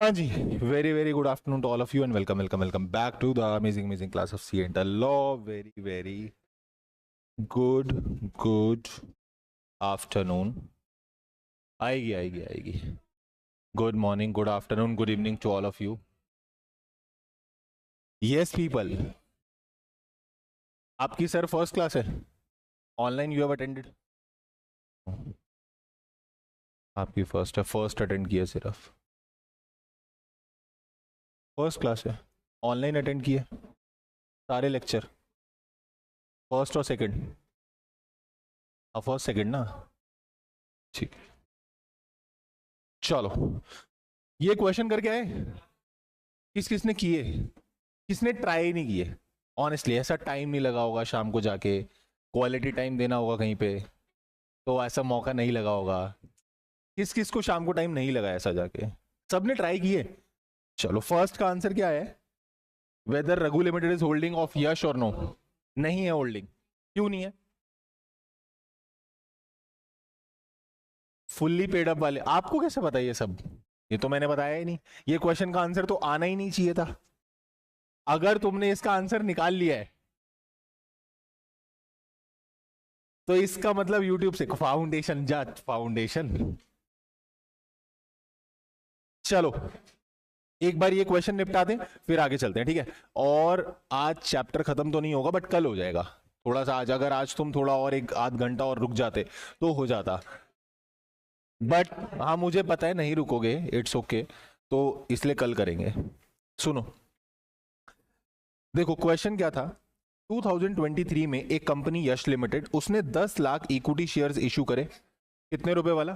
हाँ जी, very very good afternoon to all of you and welcome back to the amazing class of C and Law. Very good afternoon. आएगी. Good morning, good afternoon, good evening to all of you. Yes people. आपकी sir first class है? Online you have attended? आपकी first attend किया सिर्फ. First class है, online attend किए सारे lecture, first और सेकंड. फर्स्ट सेकंड ना, ठीक. चलो, ये क्वेश्चन करके आए. किसने किए, किसने ट्राई नहीं किए? ऑनेस्टली ऐसा टाइम नहीं लगा होगा, शाम को जाके क्वालिटी टाइम देना होगा कहीं पे, तो ऐसा मौका नहीं लगा होगा. किस को शाम को टाइम नहीं लगा ऐसा जाके? सबने ट्राई किए. चलो, फर्स्ट का आंसर क्या है? Whether Raghu limited is holding of Yash or no? नहीं है होल्डिंग. क्यों नहीं है? फुल्ली पेड अप वाले. आपको कैसे पता ये सब? ये तो मैंने बताया ही नहीं। ये क्वेश्चन का आंसर तो आना ही नहीं चाहिए था। अगर तुमने इसका आंसर निकाल लिया है तो इसका मतलब यूट्यूब से फाउंडेशन फाउंडेशन। चलो एक बार ये क्वेश्चन निपटा दें फिर आगे चलते हैं, ठीक है। और आज चैप्टर खत्म तो नहीं होगा बट कल हो जाएगा। थोड़ा सा आज, अगर आज तुम थोड़ा और एक आध घंटा और रुक जाते तो हो जाता, बट हाँ मुझे पता है नहीं रुकोगे, इट्स ओके, तो इसलिए कल करेंगे। सुनो, देखो क्वेश्चन क्या था। 2023 में एक कंपनी यश लिमिटेड, उसने 10 लाख इक्विटी शेयर्स इशू करे। कितने रुपए वाला?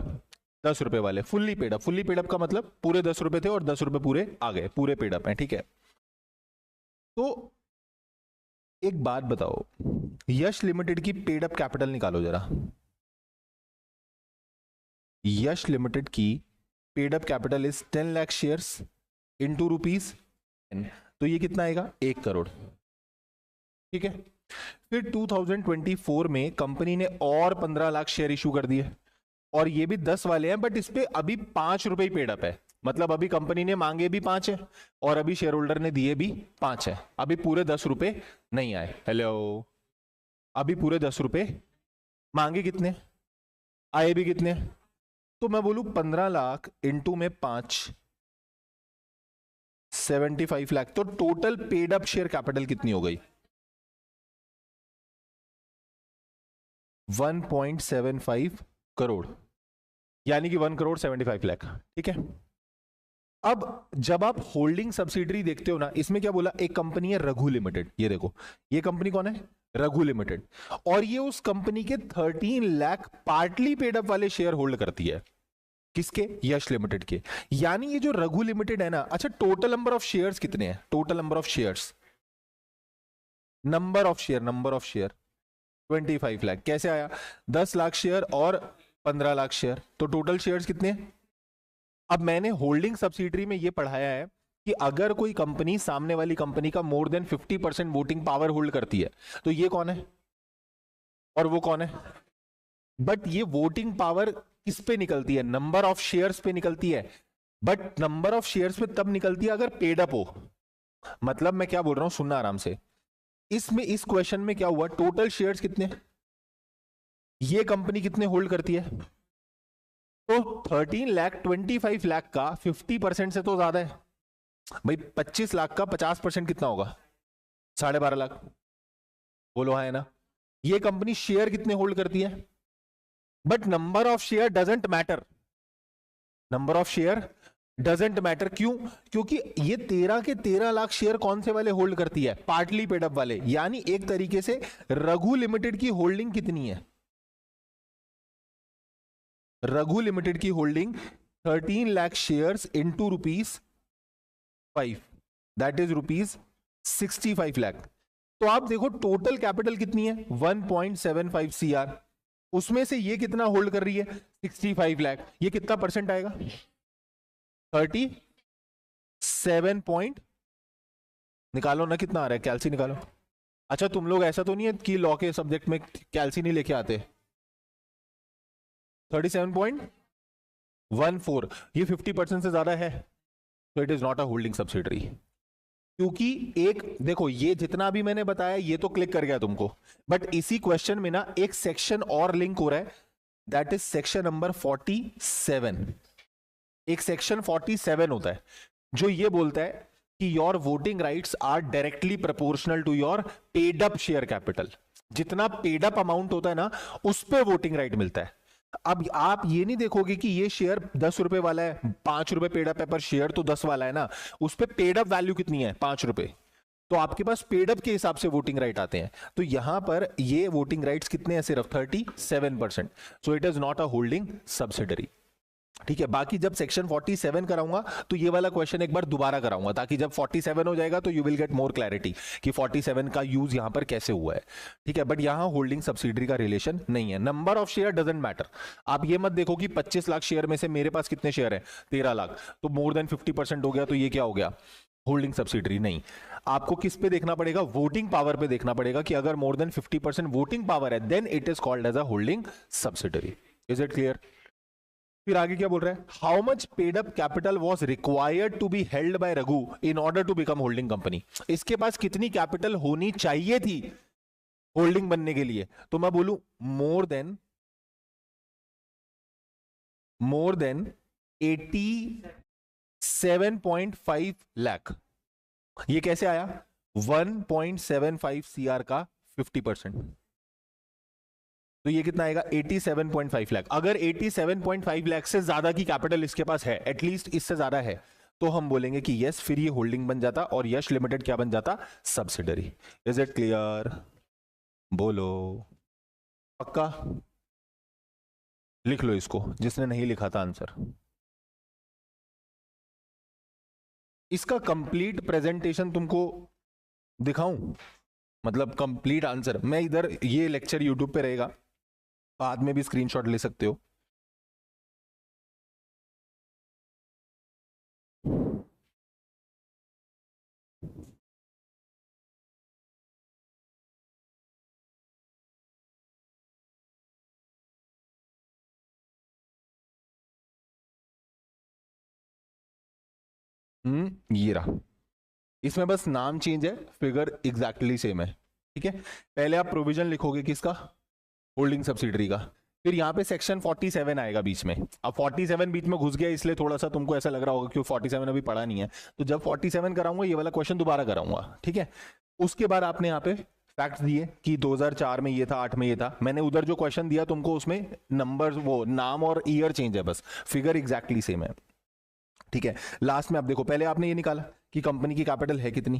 10 रुपए वाले। Fully paid up. Fully paid up का मतलब पूरे 10 रुपए थे और 10 रुपए पूरे आ गए, पूरे पेड अप है, ठीक है। तो एक बात बताओ, यश लिमिटेड की पेड अप कैपिटल निकालो जरा। यश लिमिटेड की paid up capital is 10 lakh shares into rupees, तो ये कितना आएगा? 1 करोड़, ठीक है। फिर 2024 में कंपनी ने और 15 लाख शेयर इशू कर दिए, और ये भी 10 वाले हैं बट इस पे अभी 5 रुपए ही पेड अप है। मतलब अभी कंपनी ने मांगे भी 5 है और अभी शेयर होल्डर ने दिए भी 5 है। अभी पूरे 10 रुपए नहीं आए। हेलो, अभी पूरे 10 रुपए, मांगे कितने, आए भी कितने? तो मैं बोलूं 15 लाख इंटू में 5, 75 लाख। तो total paid up share capital कितनी हो गई? 1.75 करोड़, यानी कि 1 करोड़ 75 लाख, ठीक है। अब जब आप होल्डिंग सब्सिडरी देखते हो ना, इसमें क्या बोला? एक कंपनी है रघु लिमिटेड। ये देखो, ये कंपनी कौन है? रघु लिमिटेड। और ये उस कंपनी के 13 लाख पार्टली पेड अप वाले शेयर होल्ड करती है। किसके? यश लिमिटेड के। यानी ये जो रघु लिमिटेड है ना, अच्छा टोटल नंबर ऑफ शेयर्स कितने हैं? Total number of shares, number of share 25 lakh. कैसे आया? 10 लाख शेयर और 15 लाख शेयर, तो टोटल शेयर्स कितने हैं? अब मैंने होल्डिंग सब्सिडरी में यह पढ़ाया है कि अगर कोई कंपनी सामने वाली कंपनी का मोर देन 50% वोटिंग पावर होल्ड करती है तो ये कौन है और वो कौन है। बट ये वोटिंग पावर किस पे निकलती है? नंबर ऑफ शेयर्स पे निकलती है। बट नंबर ऑफ शेयर्स पे तब निकलती है अगर पेड अप हो। मतलब मैं क्या बोल रहा हूं, सुनना आराम से। इसमें इस क्वेश्चन में क्या हुआ? टोटल शेयर्स कितने, ये कंपनी कितने होल्ड करती है? तो 13 लाख 25 लाख का 50% से तो ज्यादा है भाई। 25 लाख का 50% कितना होगा? 12.5 लाख। बोलो हाँ है ना। ये कंपनी शेयर कितने होल्ड करती है? But number of share doesn't matter. Number of share doesn't matter, क्यों? क्योंकि ये 13 के 13 लाख शेयर कौन से वाले होल्ड करती है? पार्टली पेड अप वाले। यानी एक तरीके से रघु लिमिटेड की होल्डिंग कितनी है? रघु लिमिटेड की holding 13 lakh shares into ₹5, that is ₹65 lakh. तो आप देखो टोटल कैपिटल कितनी है? 1.75 CR। उसमें से ये कितना होल्ड कर रही है? 65 लाख। ये कितना परसेंट आएगा? 37 पॉइंट, निकालो ना कितना आ रहा है, कैल्सी निकालो। अच्छा तुम लोग ऐसा तो नहीं है कि लॉ के सब्जेक्ट में कैल्सी नहीं लेके आते? 37.14, ये 50% से ज्यादा है, तो it is not a holding subsidiary. क्योंकि एक देखो, ये जितना भी मैंने बताया ये तो क्लिक कर गया तुमको, बट इसी क्वेश्चन में ना एक सेक्शन और लिंक हो रहा है, दैट इज सेक्शन नंबर 47। एक सेक्शन 47 होता है जो ये बोलता है कि your voting rights are directly proportional to your paid up share capital. जितना पेड अप अमाउंट होता है ना, उस पे वोटिंग राइट मिलता है। अब आप ये नहीं देखोगे कि ये शेयर 10 रुपए वाला है, 5 रुपए पेड अप है, पर शेयर तो 10 वाला है ना, उस पे पेड अप वैल्यू कितनी है? 5 रुपए। तो आपके पास पेड अप के हिसाब से वोटिंग राइट आते हैं। तो यहां पर ये वोटिंग राइट्स कितने हैं? सिर्फ 37%। So it is not a holding subsidiary. ठीक है। बाकी जब सेक्शन 47 कराऊंगा तो ये वाला क्वेश्चन एक बार दोबारा कराऊंगा, ताकि जब 47 हो जाएगा तो you will get more clarity कि 47 का यूज यहां पर कैसे हुआ है। ठीक है। बट यहां होल्डिंग सब्सिडरी का रिलेशन नहीं है। Number of share doesn't matter. आप ये मत देखो कि 25 लाख शेयर में से मेरे पास कितने शेयर है? 13 लाख, तो मोर देन 50% हो गया तो ये क्या हो गया? Holding subsidiary. नहीं, आपको किस पे देखना पड़ेगा? वोटिंग पावर पे देखना पड़ेगा कि अगर मोर देन 50% वोटिंग पावर है then it is called as a holding subsidiary. Is it clear? फिर आगे क्या बोल रहा है, how much paid up capital was required to be held by Raghu in order to become holding company. इसके पास कितनी कैपिटल होनी चाहिए थी होल्डिंग बनने के लिए? तो मैं बोलूं मोर देन 87.5 लाख। ये कैसे आया? 1.75 सीआर का 50%। तो ये कितना आएगा? 87.5 लाख। अगर 87.5 लाख से ज्यादा की कैपिटल इसके पास है, एटलीस्ट इससे ज्यादा है, तो हम बोलेंगे कि यस, फिर ये होल्डिंग बन जाता और यश लिमिटेड क्या बन जाता? सब्सिडरी। Is it clear? बोलो पक्का? लिख लो इसको, जिसने नहीं लिखा था आंसर। इसका कंप्लीट प्रेजेंटेशन तुमको दिखाऊं? मतलब कंप्लीट आंसर मैं इधर, ये लेक्चर यूट्यूब पे रहेगा, बाद में भी स्क्रीनशॉट ले सकते हो। ये रहा। इसमें बस नाम चेंज है, फिगर एग्जैक्टली सेम है। ठीक है, पहले आप प्रोविजन लिखोगे किसका? होल्डिंग सब्सिडरी का। फिर यहाँ पे सेक्शन 47 आएगा बीच में। अब 47 बीच में घुस गया, इसलिए थोड़ा सा तुमको ऐसा लग रहा होगा कि 47 अभी पढ़ा नहीं है। तो जब 47 कराऊंगा, ये वाला क्वेश्चन दोबारा कराऊंगा। ठीक है, उसके बाद आपने यहाँ पे फैक्ट्स दिए कि 2004 में ये था, 8 में ये था। मैंने उधर जो क्वेश्चन दिया तुमको, उसमें नंबर, वो नाम और ईयर चेंज है, बस फिगर एग्जैक्टली सेम है। ठीक है, लास्ट में आप देखो, पहले आपने ये निकाला कि कंपनी की कैपिटल है कितनी,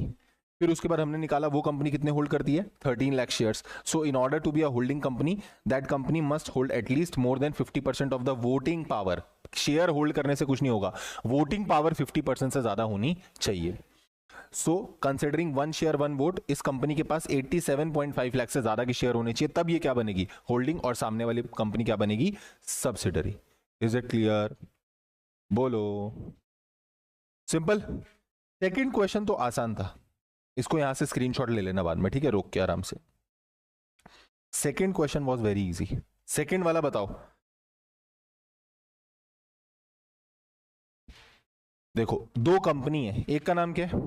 फिर उसके बाद हमने निकाला वो कंपनी कितने होल्ड करती है, 13 lakh shares. So in order to be a holding company, that company must hold at least more than 50% of the voting power. Share hold करने से कुछ नहीं होगा, वोटिंग पावर 50% से ज्यादा होनी चाहिए। सो कंसिडरिंग 1 शेयर 1 वोट, इस कंपनी के पास 87.5 लाख से ज्यादा के शेयर होने चाहिए, तब ये क्या बनेगी? होल्डिंग, और सामने वाली कंपनी क्या बनेगी? सब्सिडरी। Is it clear? बोलो। सिंपल। सेकंड क्वेश्चन तो आसान था, इसको यहां से स्क्रीनशॉट ले लेना बाद में, ठीक है, रोक के आराम से। Second question was very easy. Second वाला बताओ। देखो, दो कंपनी है, एक का नाम क्या है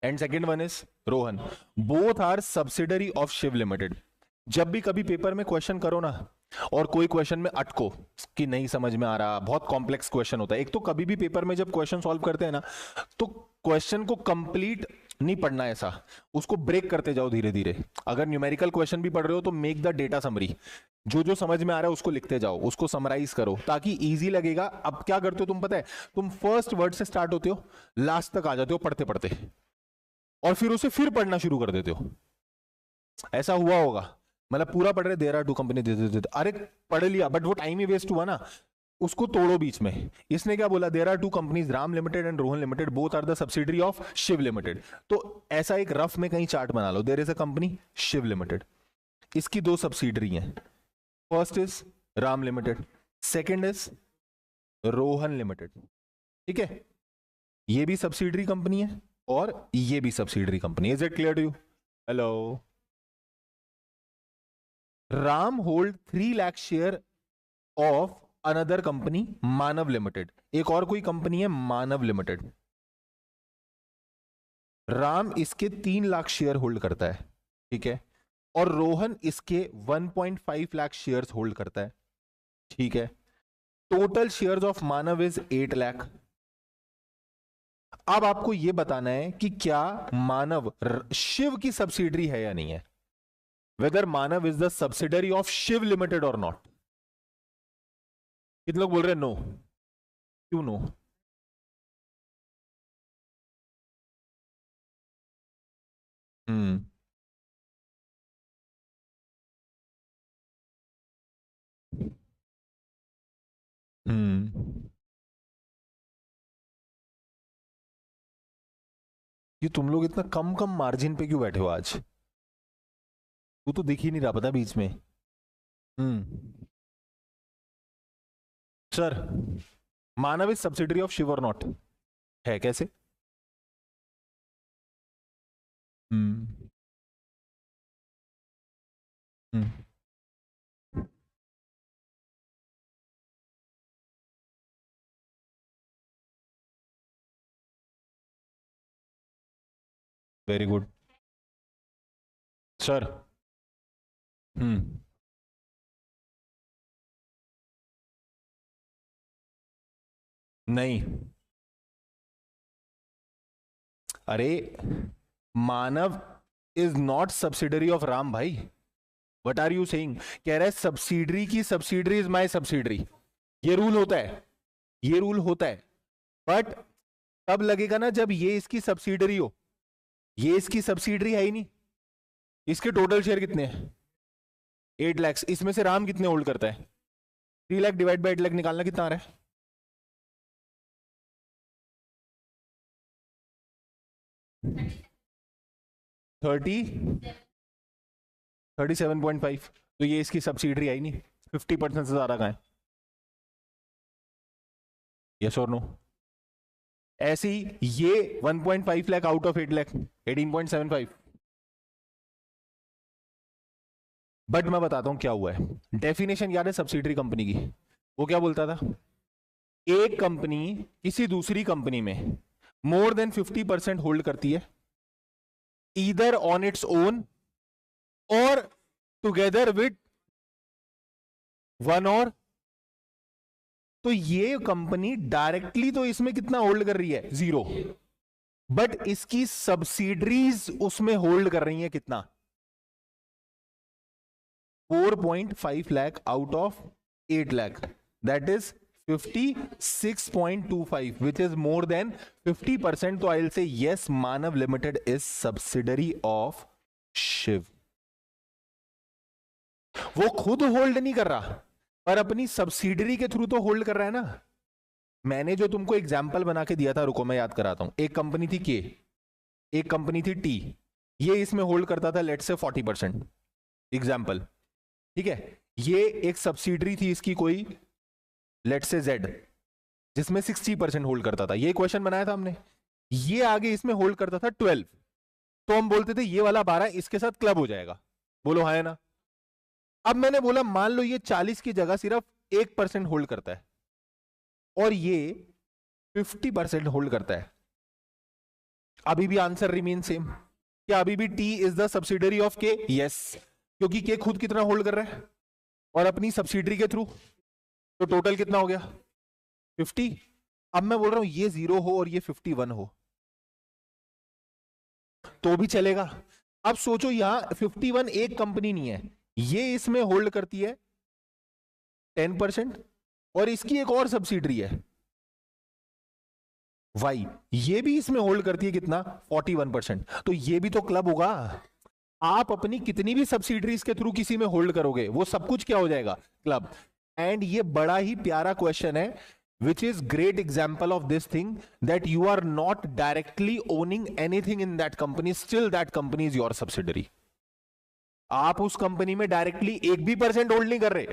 and second one is Rohan. Both are subsidiary of Shiv limited. जब भी कभी पेपर में क्वेश्चन करो ना, और कोई क्वेश्चन में अटको कि नहीं समझ में आ रहा, बहुत कॉम्प्लेक्स क्वेश्चन होता है, एक तो कभी भी पेपर में जब क्वेश्चन सॉल्व करते हैं ना, तो क्वेश्चन को कंप्लीट नहीं पढ़ना है, ऐसा उसको ब्रेक करते जाओ धीरे धीरे। अगर न्यूमेरिकल क्वेश्चन भी पढ़ रहे हो तो मेक द डेटा समरी, जो जो समझ में आ रहा है उसको लिखते जाओ, उसको समराइज करो, ताकि इजी लगेगा। अब क्या करते हो तुम पता है, तुम फर्स्ट वर्ड से स्टार्ट होते हो, लास्ट तक आ जाते हो पढ़ते पढ़ते, और फिर उसे फिर पढ़ना शुरू कर देते हो। ऐसा हुआ होगा, मतलब पूरा पढ़ रहे, देर आर टू कंपनी, अरे पढ़ लिया, बट वो टाइम ही वेस्ट हुआ ना, उसको तोड़ो बीच में। इसने क्या बोला? There are two companies, Ram limited and Rohan limited, both are the subsidiary of Shiv limited. तो ऐसा एक रफ में कहीं चार्ट बना लो, there is a company Shiv limited, इसकी दो सब्सिडरी हैं, first is Ram limited, second is Rohan limited. ठीक है, ये भी सब्सिडरी कंपनी है और ये भी subsidiary company. Is it clear to you? Hello. Ram hold 3 lakh share of another company Manav limited. एक और कोई कंपनी है मानव लिमिटेड, राम इसके 3 लाख शेयर होल्ड करता है, ठीक है, और रोहन इसके 1.5 लाख शेयर्स होल्ड करता है, ठीक है। Total shares of Manav is 8 lakh. अब आपको यह बताना है कि क्या मानव शिव की सब्सिडरी है या नहीं है, whether Manav is the subsidiary of Shiv limited और नॉट। कितने लोग बोल रहे हैं नो? क्यों नो? हम्म हम्म ये तुम लोग इतना कम कम मार्जिन पे क्यों बैठे हो आज? तू तो दिख ही नहीं रहा, पता बीच में। Hmm sir, Manav is subsidiary of Shiv or not, है कैसे? Hmm hmm very good sir. Hmm. नहीं, अरे Manav is not subsidiary of Ram भाई। What are you saying? कह रहा है सब्सिडरी की सब्सिडरी इज माय सब्सिडरी। ये रूल होता है, ये रूल होता है, बट तब लगेगा ना जब ये इसकी सब्सिडरी हो। ये इसकी सब्सिडरी है ही नहीं। इसके टोटल शेयर कितने हैं? 8 लाख। इसमें से राम कितने होल्ड करता है? 3 लाख डिवाइड बाई 8 लाख निकालना कितना आ रहा है? 37.5। तो ये इसकी सब्सिडरी आई नहीं। 50% से ज्यादा कहां है? यस और नो? ऐसे ही ये 1.5 lakh out of 8 lakh 18.75। But मैं बताता हूं क्या हुआ है। डेफिनेशन याद है सब्सिडरी कंपनी की? वो क्या बोलता था? एक कंपनी किसी दूसरी कंपनी में मोर देन 50% होल्ड करती है, ईदर ऑन इट्स ओन और टुगेदर विद वन और। तो ये कंपनी डायरेक्टली तो इसमें कितना होल्ड कर रही है? 0। बट इसकी सब्सिडरीज उसमें होल्ड कर रही है कितना? 4.5 lakh out of 8 lakh. That is 56.25 which is more than 50%. तो I'll say yes, Manav limited is subsidiary of Shiv. वो खुद होल्ड नहीं कर रहा पर अपनी सब्सिडरी के थ्रू तो होल्ड कर रहा है ना। मैंने जो तुमको एग्जाम्पल बना के दिया था, रुको मैं याद कराता हूं। एक कंपनी थी के, एक कंपनी थी टी। ये इसमें होल्ड करता था लेट से 40%। एग्जाम्पल, ठीक है। ये एक सब्सिडरी थी इसकी कोई लेट से जेड, जिसमें 60% होल्ड करता था। ये क्वेश्चन बनाया था हमने। ये आगे इसमें होल्ड करता था 12। तो हम बोलते थे ये वाला 12 इसके साथ क्लब हो जाएगा। बोलो हाँ है ना? अब मैंने बोला मान लो ये 40 की जगह सिर्फ 1% होल्ड करता है और ये 50% होल्ड करता है। अभी भी आंसर रिमेन सेम। क्या अभी भी T is the subsidiary of के? यस, क्योंकि के खुद कितना होल्ड कर रहा है और अपनी सब्सिडरी के थ्रू। तो टोटल कितना हो गया? 50। अब मैं बोल रहा हूं ये 0 हो और ये 51 हो तो भी चलेगा। अब सोचो यहां 51 एक कंपनी नहीं है, ये इसमें होल्ड करती है 10% और इसकी एक और सब्सिडरी है वाई, ये भी इसमें होल्ड करती है कितना? 41%। तो ये भी तो क्लब होगा। आप अपनी कितनी भी सब्सिडरीज के थ्रू किसी में होल्ड करोगे वो सब कुछ क्या हो जाएगा? क्लब। एंड ये बड़ा ही प्यारा क्वेश्चन है which is great example of this thing that you are not directly owning anything in that company, still that company is your subsidiary. आप उस कंपनी में डायरेक्टली 1% होल्ड नहीं कर रहे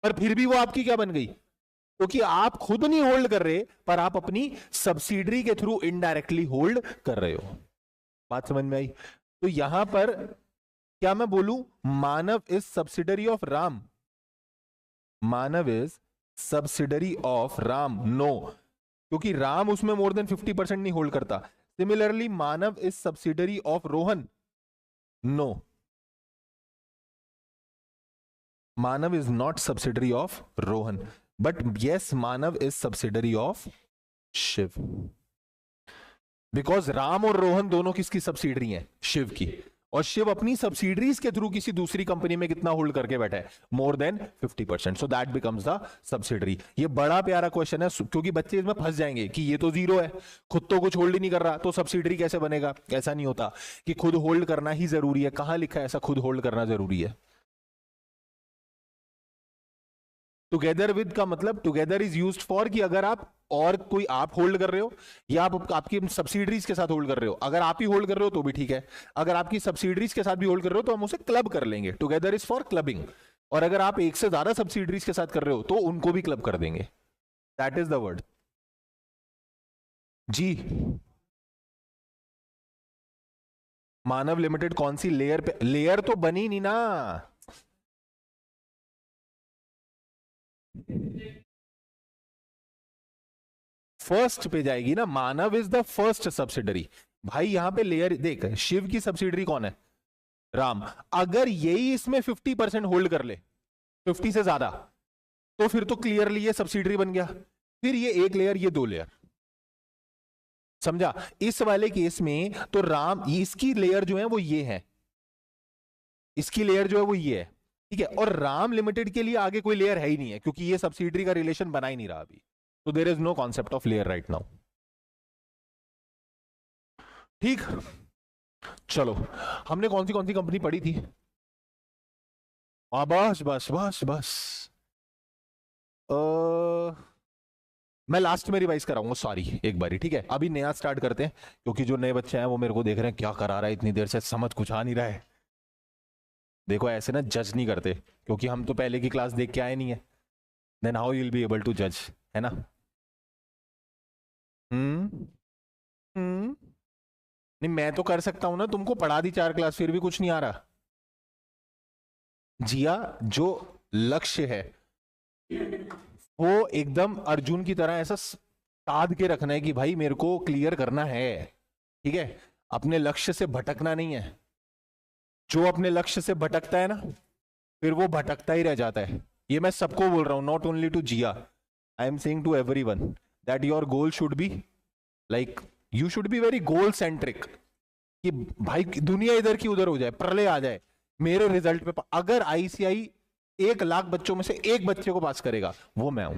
पर फिर भी वो आपकी क्या बन गई? क्योंकि आप खुद नहीं होल्ड कर रहे पर आप अपनी सब्सिडरी के थ्रू इनडायरेक्टली होल्ड कर रहे हो। बात समझ में आई? तो यहां पर क्या मैं बोलूं Manav is subsidiary of Ram? Manav is subsidiary of Ram? No, क्योंकि राम उसमें मोर देन 50% नहीं होल्ड करता। Similarly Manav is subsidiary of Rohan? No, Manav is not subsidiary of Rohan, but yes Manav is subsidiary of Shiv. Because Ram और रोहन दोनों किसकी सब्सिडरी हैं? शिव की। और शिव अपनी सब्सिडरीज के थ्रू किसी दूसरी कंपनी में कितना होल्ड करके बैठा है? मोर than 50%। So that becomes the subsidiary. ये बड़ा प्यारा क्वेश्चन है क्योंकि बच्चे इसमें फंस जाएंगे कि ये तो 0 है, खुद तो कुछ होल्ड ही नहीं कर रहा तो सब्सिडरी कैसे बनेगा? ऐसा नहीं होता कि खुद होल्ड करना ही जरूरी है। कहां लिखा है ऐसा खुद होल्ड करना जरूरी है? टुगेदर विद का मतलब टुगेदर इज यूज्ड फॉर कि अगर आप और कोई आप होल्ड कर रहे हो या आप आपकी सब्सिडरीज के साथ होल्ड कर रहे हो। अगर आप ही होल्ड कर रहे हो तो भी ठीक है, अगर आपकी सब्सिडरीज के साथ भी होल्ड कर रहे हो तो हम उसे क्लब कर लेंगे। Together is for clubbing. और अगर आप एक से ज्यादा सब्सिडरीज के साथ कर रहे हो तो उनको भी क्लब कर देंगे। दैट इज द वर्ड जी। मानव लिमिटेड कौन सी लेयर पे? लेयर तो बनी नहीं ना। फर्स्ट पे जाएगी ना। मानव इज द फर्स्ट सब्सिडरी। भाई यहां पे लेयर देख, शिव की सब्सिडरी कौन है? राम। अगर यही इसमें 50% होल्ड कर ले, 50 से ज्यादा, तो फिर तो क्लियरली ये सब्सिडरी बन गया। फिर ये एक लेयर, ये दो लेयर, समझा? इस वाले केस में तो राम, इसकी लेयर जो है वो ये है, इसकी लेयर जो है वो ये है, ठीक है। और राम लिमिटेड के लिए आगे कोई लेयर है ही नहीं है, क्योंकि ये सब्सिडरी का रिलेशन बना ही नहीं रहा अभी। तो there is no concept of layer right now. ठीक, चलो हमने कौन सी कंपनी पढ़ी थी? बस बस बस बस, मैं लास्ट में रिवाइज कराऊंगा, सॉरी एक बारी, ठीक है। अभी नया स्टार्ट करते हैं, क्योंकि जो नए बच्चे हैं वो मेरे को देख रहे हैं क्या करा रहा है इतनी देर से, समझ कुछ आ नहीं रहा है। देखो ऐसे ना जज नहीं करते, क्योंकि हम तो पहले की क्लास देख के आए नहीं है, then how you will be able to जज, है ना? नहीं मैं तो कर सकता हूं ना, तुमको पढ़ा दी 4 क्लास, फिर भी कुछ नहीं आ रहा। जिया, जो लक्ष्य है वो एकदम अर्जुन की तरह ऐसा साध के रखना है कि भाई मेरे को क्लियर करना है, ठीक है। अपने लक्ष्य से भटकना नहीं है। जो अपने लक्ष्य से भटकता है ना, फिर वो भटकता ही रह जाता है। ये मैं सबको बोल रहा हूं, not only to Jiya, I am saying to everyone that your goal should be like, you should be very goal centric, कि भाई दुनिया इधर की उधर हो जाए, प्रलय आ जाए, मेरे रिजल्ट पे अगर आईसीआई 1 लाख बच्चों में से एक बच्चे को पास करेगा, वो मैं हूं।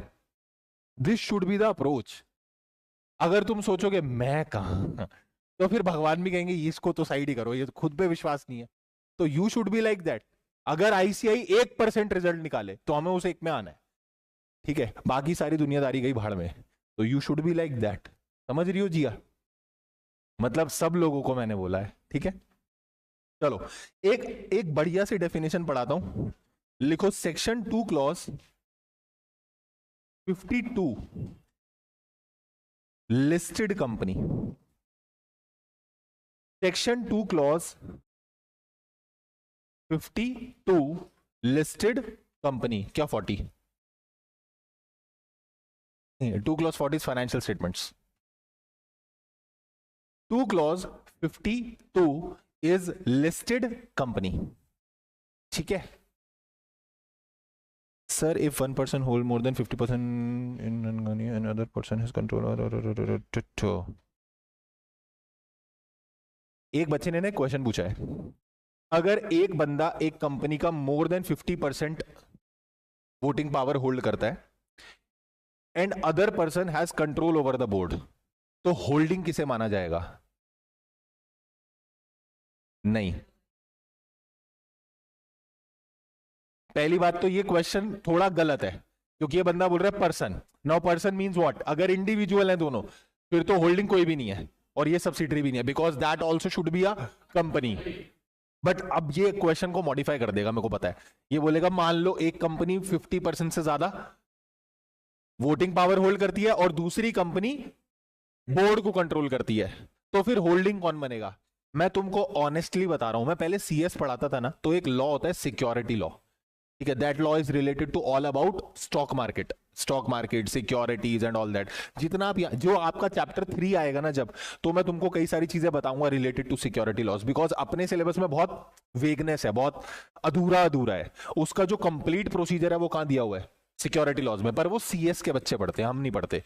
This should be the approach. अगर तुम सोचोगे मैं कहां, तो फिर भगवान भी कहेंगे इसको तो साइड ही करो, ये तो खुद पे विश्वास नहीं है। तो you should be like that. अगर आईसीआई 1% रिजल्ट निकाले तो हमें उसे 1 में आना है, ठीक है। बाकी सारी दुनियादारी गई भाड़ में। तो you should be like that, समझ रही हो जिया? मतलब सब लोगों को मैंने बोला है, ठीक है। चलो एक एक बढ़िया सी डेफिनेशन पढ़ाता हूं, लिखो। Section 2 clause 52 listed company. Section 2 clause 52 listed company, क्या 40? 2 clause 40 is financial statements. 2 clause 52 is listed company, ठीक है। Sir if 1 person hold more than 50% in company and another person has control, एक बच्चे ने क्वेश्चन पूछा है, अगर एक बंदा एक कंपनी का मोर देन 50% वोटिंग पावर होल्ड करता है and other person has control over the board, तो होल्डिंग किसे माना जाएगा? नहीं, पहली बात तो ये क्वेश्चन थोड़ा गलत है, क्योंकि ये बंदा बोल रहा है person. Now person means what? अगर इंडिविजुअल है दोनों, फिर तो होल्डिंग कोई भी नहीं है और ये सब्सिडरी भी नहीं है, because that also should be a company. But अब ये क्वेश्चन को मॉडिफाई कर देगा, मेरे को पता है। ये बोलेगा मान लो एक कंपनी 50% से ज्यादा वोटिंग पावर होल्ड करती है और दूसरी कंपनी बोर्ड को कंट्रोल करती है, तो फिर होल्डिंग कौन बनेगा? मैं तुमको ऑनेस्टली बता रहा हूं, मैं पहले सीएस पढ़ाता था ना, तो एक लॉ होता है सिक्योरिटी लॉ, ठीक है। That law is related to all about stock market securities and all that. जितना आप जो आपका चैप्टर 3 आएगा ना जब, तो मैं तुमको कई सारी चीजें बताऊंगा related to security laws, because अपने सिलेबस में बहुत वेगनेस है, बहुत अधूरा है। उसका जो कंप्लीट प्रोसीजर है वो कहां दिया हुआ है? सिक्योरिटी लॉज में। पर वो सीएस के बच्चे पढ़ते हैं, हम नहीं पढ़ते।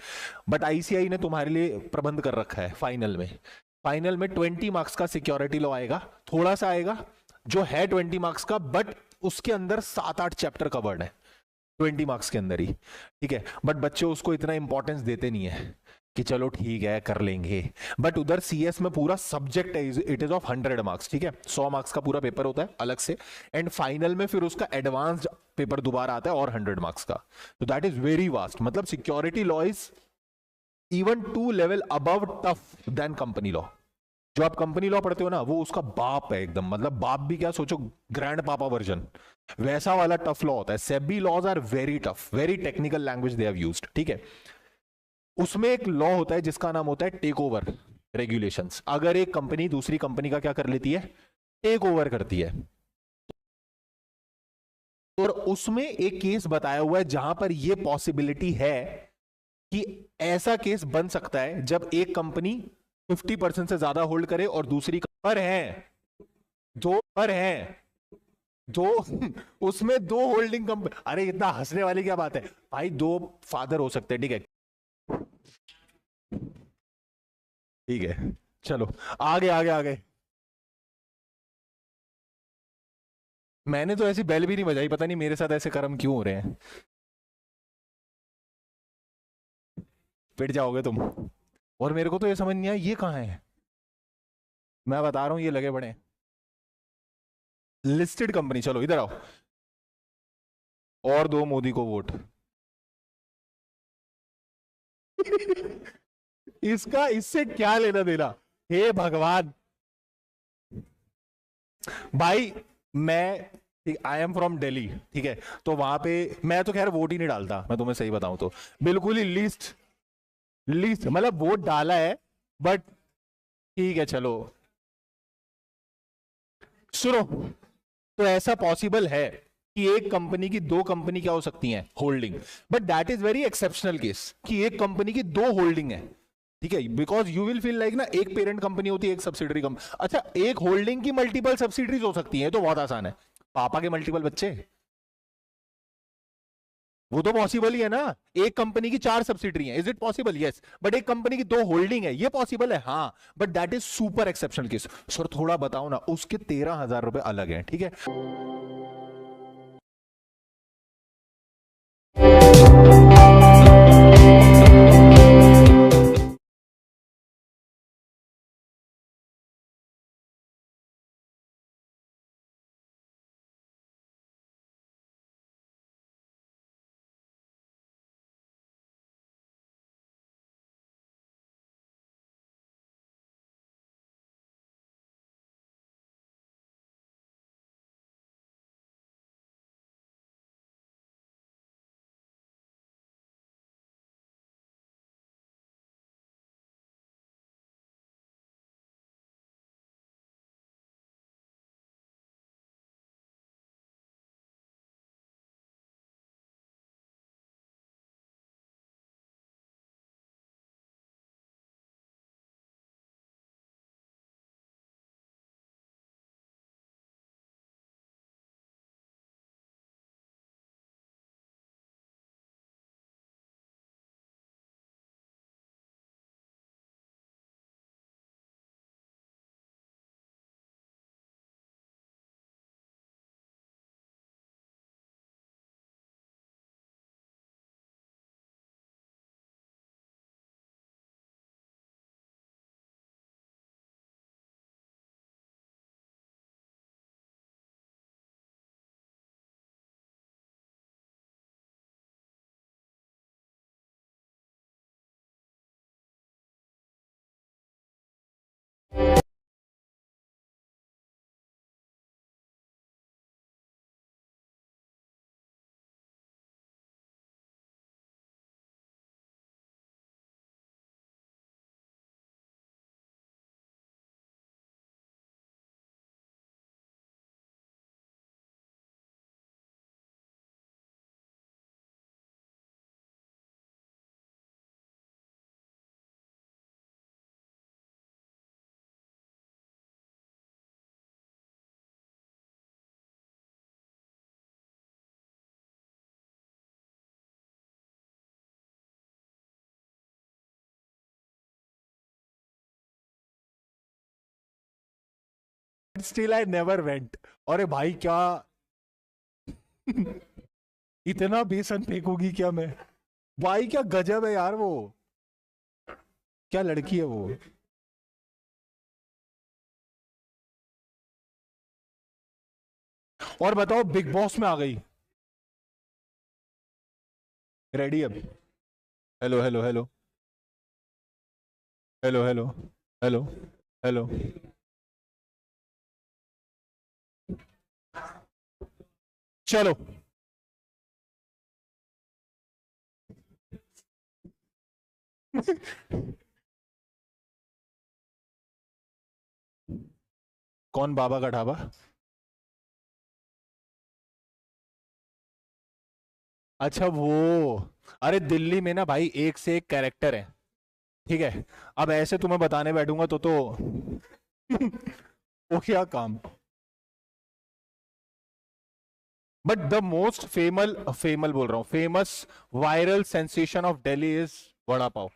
बट आईसीआई ने तुम्हारे लिए प्रबंध कर रखा है, फाइनल में 20 मार्क्स का सिक्योरिटी लॉ आएगा, थोड़ा सा आएगा जो है 20 मार्क्स का, बट उसके अंदर 7-8 चैप्टर कवर्ड है 20 मार्क्स के अंदर ही, ठीक है। बट बच्चे उसको इतना इंपॉर्टेंस देते नहीं है कि चलो ठीक है कर लेंगे। बट उधर सीएस में पूरा सब्जेक्ट है, इट इज ऑफ 100 मार्क्स, ठीक है। 100 मार्क्स का पूरा पेपर होता है अलग से, एंड फाइनल में फिर उसका एडवांस्ड पेपर दोबारा आता है और 100 मार्क्स का। तो दैट इज वेरी वास्ट। मतलब security law is even 2 level above tough then company law. जो आप कंपनी लॉ पढ़ते हो ना, वो उसका बाप है एकदम, मतलब बाप भी क्या सोचो, ग्रैंड पापा वर्जन, वैसा वाला टफ लॉ होता है। SEBI laws are very tough, very technical language they have used, ठीक है। उसमें एक लॉ होता है जिसका नाम होता है टेक ओवर रेगुलेशंस। अगर एक कंपनी दूसरी कंपनी का क्या कर लेती है? टेक ओवर करती है। और उसमें एक केस बताया हुआ है जहां पर यह पॉसिबिलिटी है कि ऐसा केस बन सकता है जब एक कंपनी 50% से ज्यादा होल्ड करे और दूसरी पर है, दो पर है, दो उसमें दो होल्डिंग कंपनी। अरे इतना हंसने वाली क्या बात है भाई, दो फादर हो सकते हैं, ठीक है, ठीक है, चलो आगे आगे आगे। मैंने तो ऐसी बेल भी नहीं बजाई, पता नहीं मेरे साथ ऐसे कर्म क्यों हो रहे हैं। पिट जाओगे तुम। और मेरे को तो ये समझ नहीं आया, ये कहाँ है। मैं बता रहा हूँ, ये लगे बड़े लिस्टेड कंपनी। चलो इधर आओ, और दो मोदी को वोट। इसका इससे क्या लेना देना। हे भगवान भाई, मैं आई एम फ्रॉम दिल्ली, ठीक है, तो वहां पे मैं तो खैर वोट ही नहीं डालता, मैं तुम्हें सही बताऊं तो, बिल्कुल ही लीस्ट, लीस्ट मतलब वोट डाला है, बट ठीक है चलो। सुनो, तो ऐसा पॉसिबल है कि एक कंपनी की दो कंपनी क्या हो सकती हैं, holding, but that is very exceptional case कि एक कंपनी की दो होल्डिंग है, ठीक है, because you will feel like ना, एक पेरेंट कंपनी होती है, एक सब्सिडरी कंपनी। अच्छा, एक होल्डिंग की मल्टीपल सब्सिडरीज हो सकती है, तो बहुत आसान है, पापा के मल्टीपल बच्चे, वो तो पॉसिबल ही है ना। एक कंपनी की चार सब्सिडरी है, is it possible, yes, but एक कंपनी की दो होल्डिंग है, ये पॉसिबल है, हाँ, but that is super exceptional case. Sir थोड़ा बताओ ना, उसके 13,000 रुपए अलग है, ठीक है। Still I never went. अरे भाई क्या इतना बेसन फेंकूंगी क्या मैं, भाई क्या गजब है यार वो, क्या लड़की है वो। और बताओ, बिग बॉस में आ गई, रेडी अब। Hello hello hello, hello hello, hello hello. चलो कौन बाबा का ढाबा। अच्छा वो, अरे दिल्ली में ना भाई एक से एक कैरेक्टर है, ठीक है, अब ऐसे तुम्हें बताने बैठूंगा तो वो क्या काम। बट द मोस्ट फेमल बोल रहा हूं, famous viral sensation of Delhi is vada pav.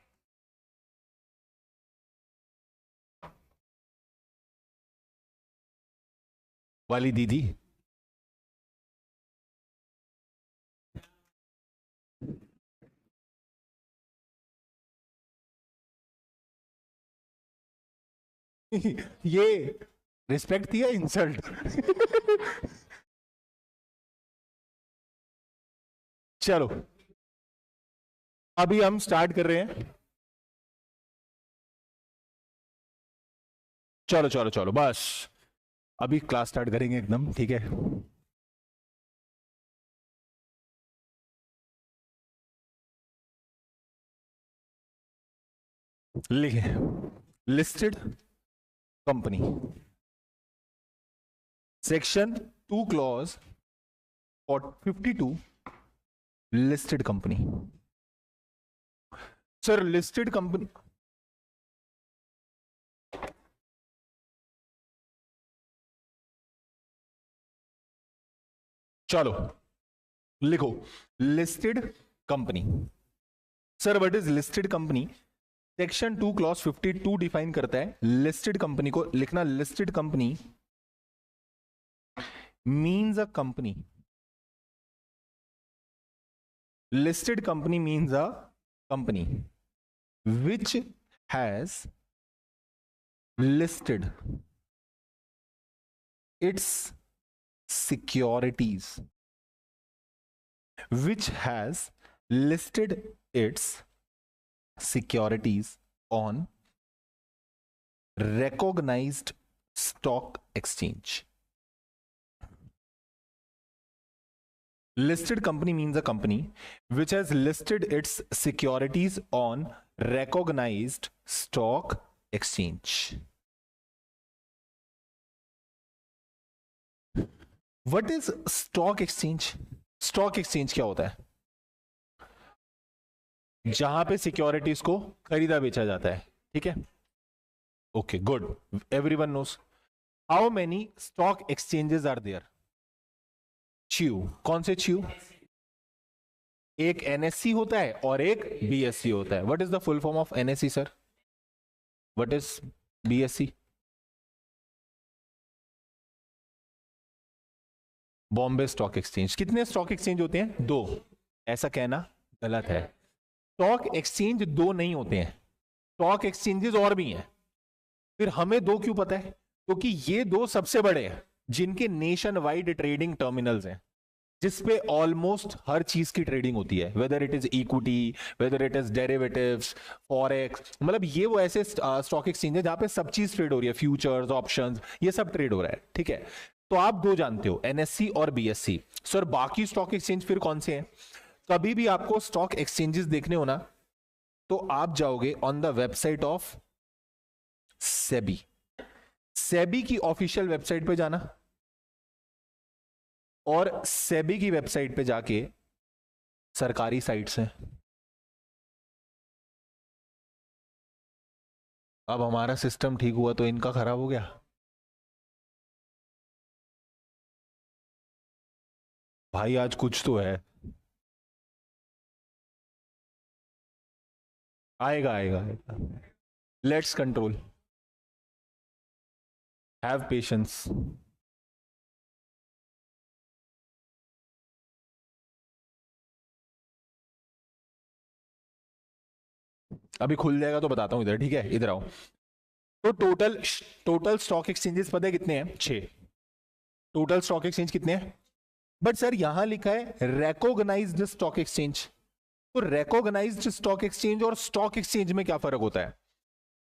वाली दीदी ये रिस्पेक्ट थी या इंसल्ट? चलो अभी हम स्टार्ट कर रहे हैं। चलो चलो चलो बस अभी क्लास स्टार्ट करेंगे एकदम, ठीक है। लिखे listed company, section 2 clause 52, listed company. Sir listed company, चलो लिखो listed company. Sir what is listed company? Section 2 clause 52 define करता है लिस्टेड कंपनी को। लिखना listed company means a company, listed company means a company which has listed its securities, which has listed its securities on recognized stock exchange. Listed company means a company which has listed its securities on recognized stock exchange. What is stock exchange? Stock exchange क्या होता है? जहां पे securities को खरीदा बेचा जाता है, ठीक है। Okay good, everyone knows. How many stock exchanges are there? च्यू, कौन से च्यू? एक एनएससी होता है और एक बीएससी होता है। What is the full form of NSC sir? What is BSc? Bombay stock exchange. कितने स्टॉक एक्सचेंज होते हैं? 2। ऐसा कहना गलत है। स्टॉक एक्सचेंज 2 नहीं होते हैं, स्टॉक एक्सचेंजेस और भी हैं। फिर हमें 2 क्यों पता है? क्योंकि ये 2 सबसे बड़े हैं जिनके नेशन वाइड ट्रेडिंग टर्मिनल्स हैं, जिसपे ऑलमोस्ट हर चीज की ट्रेडिंग होती है, whether it is equity, whether it is derivatives, forex. मतलब ये वो ऐसे स्टॉक एक्सचेंज है जहां पे सब चीज ट्रेड हो रही है, फ्यूचर्स, ऑप्शंस, ये सब ट्रेड हो रहा है, ठीक है। तो आप 2 जानते हो, एनएससी और बीएससी। सर बाकी स्टॉक एक्सचेंज फिर कौन से हैं? कभी भी आपको स्टॉक एक्सचेंजेस देखने हो ना, तो आप जाओगे on the website of SEBI. SEBI की ऑफिशियल वेबसाइट पे जाना और सेबी की वेबसाइट पे जाके सरकारी साइट्स हैं। अब हमारा सिस्टम ठीक हुआ तो इनका खराब हो गया। भाई आज कुछ तो है, आएगा आएगा आएगा। Let's control, have patience. अभी खुल जाएगा तो बताता हूं, इधर ठीक है, इधर आओ। तो टोटल स्टॉक एक्सचेंजेस पता है कितने हैं? 6 टोटल स्टॉक एक्सचेंज कितने हैं? बट सर यहां लिखा है रेकॉग्नाइज्ड स्टॉक एक्सचेंज। तो रेकॉग्नाइज्ड स्टॉक एक्सचेंज और स्टॉक एक्सचेंज में क्या फर्क होता है?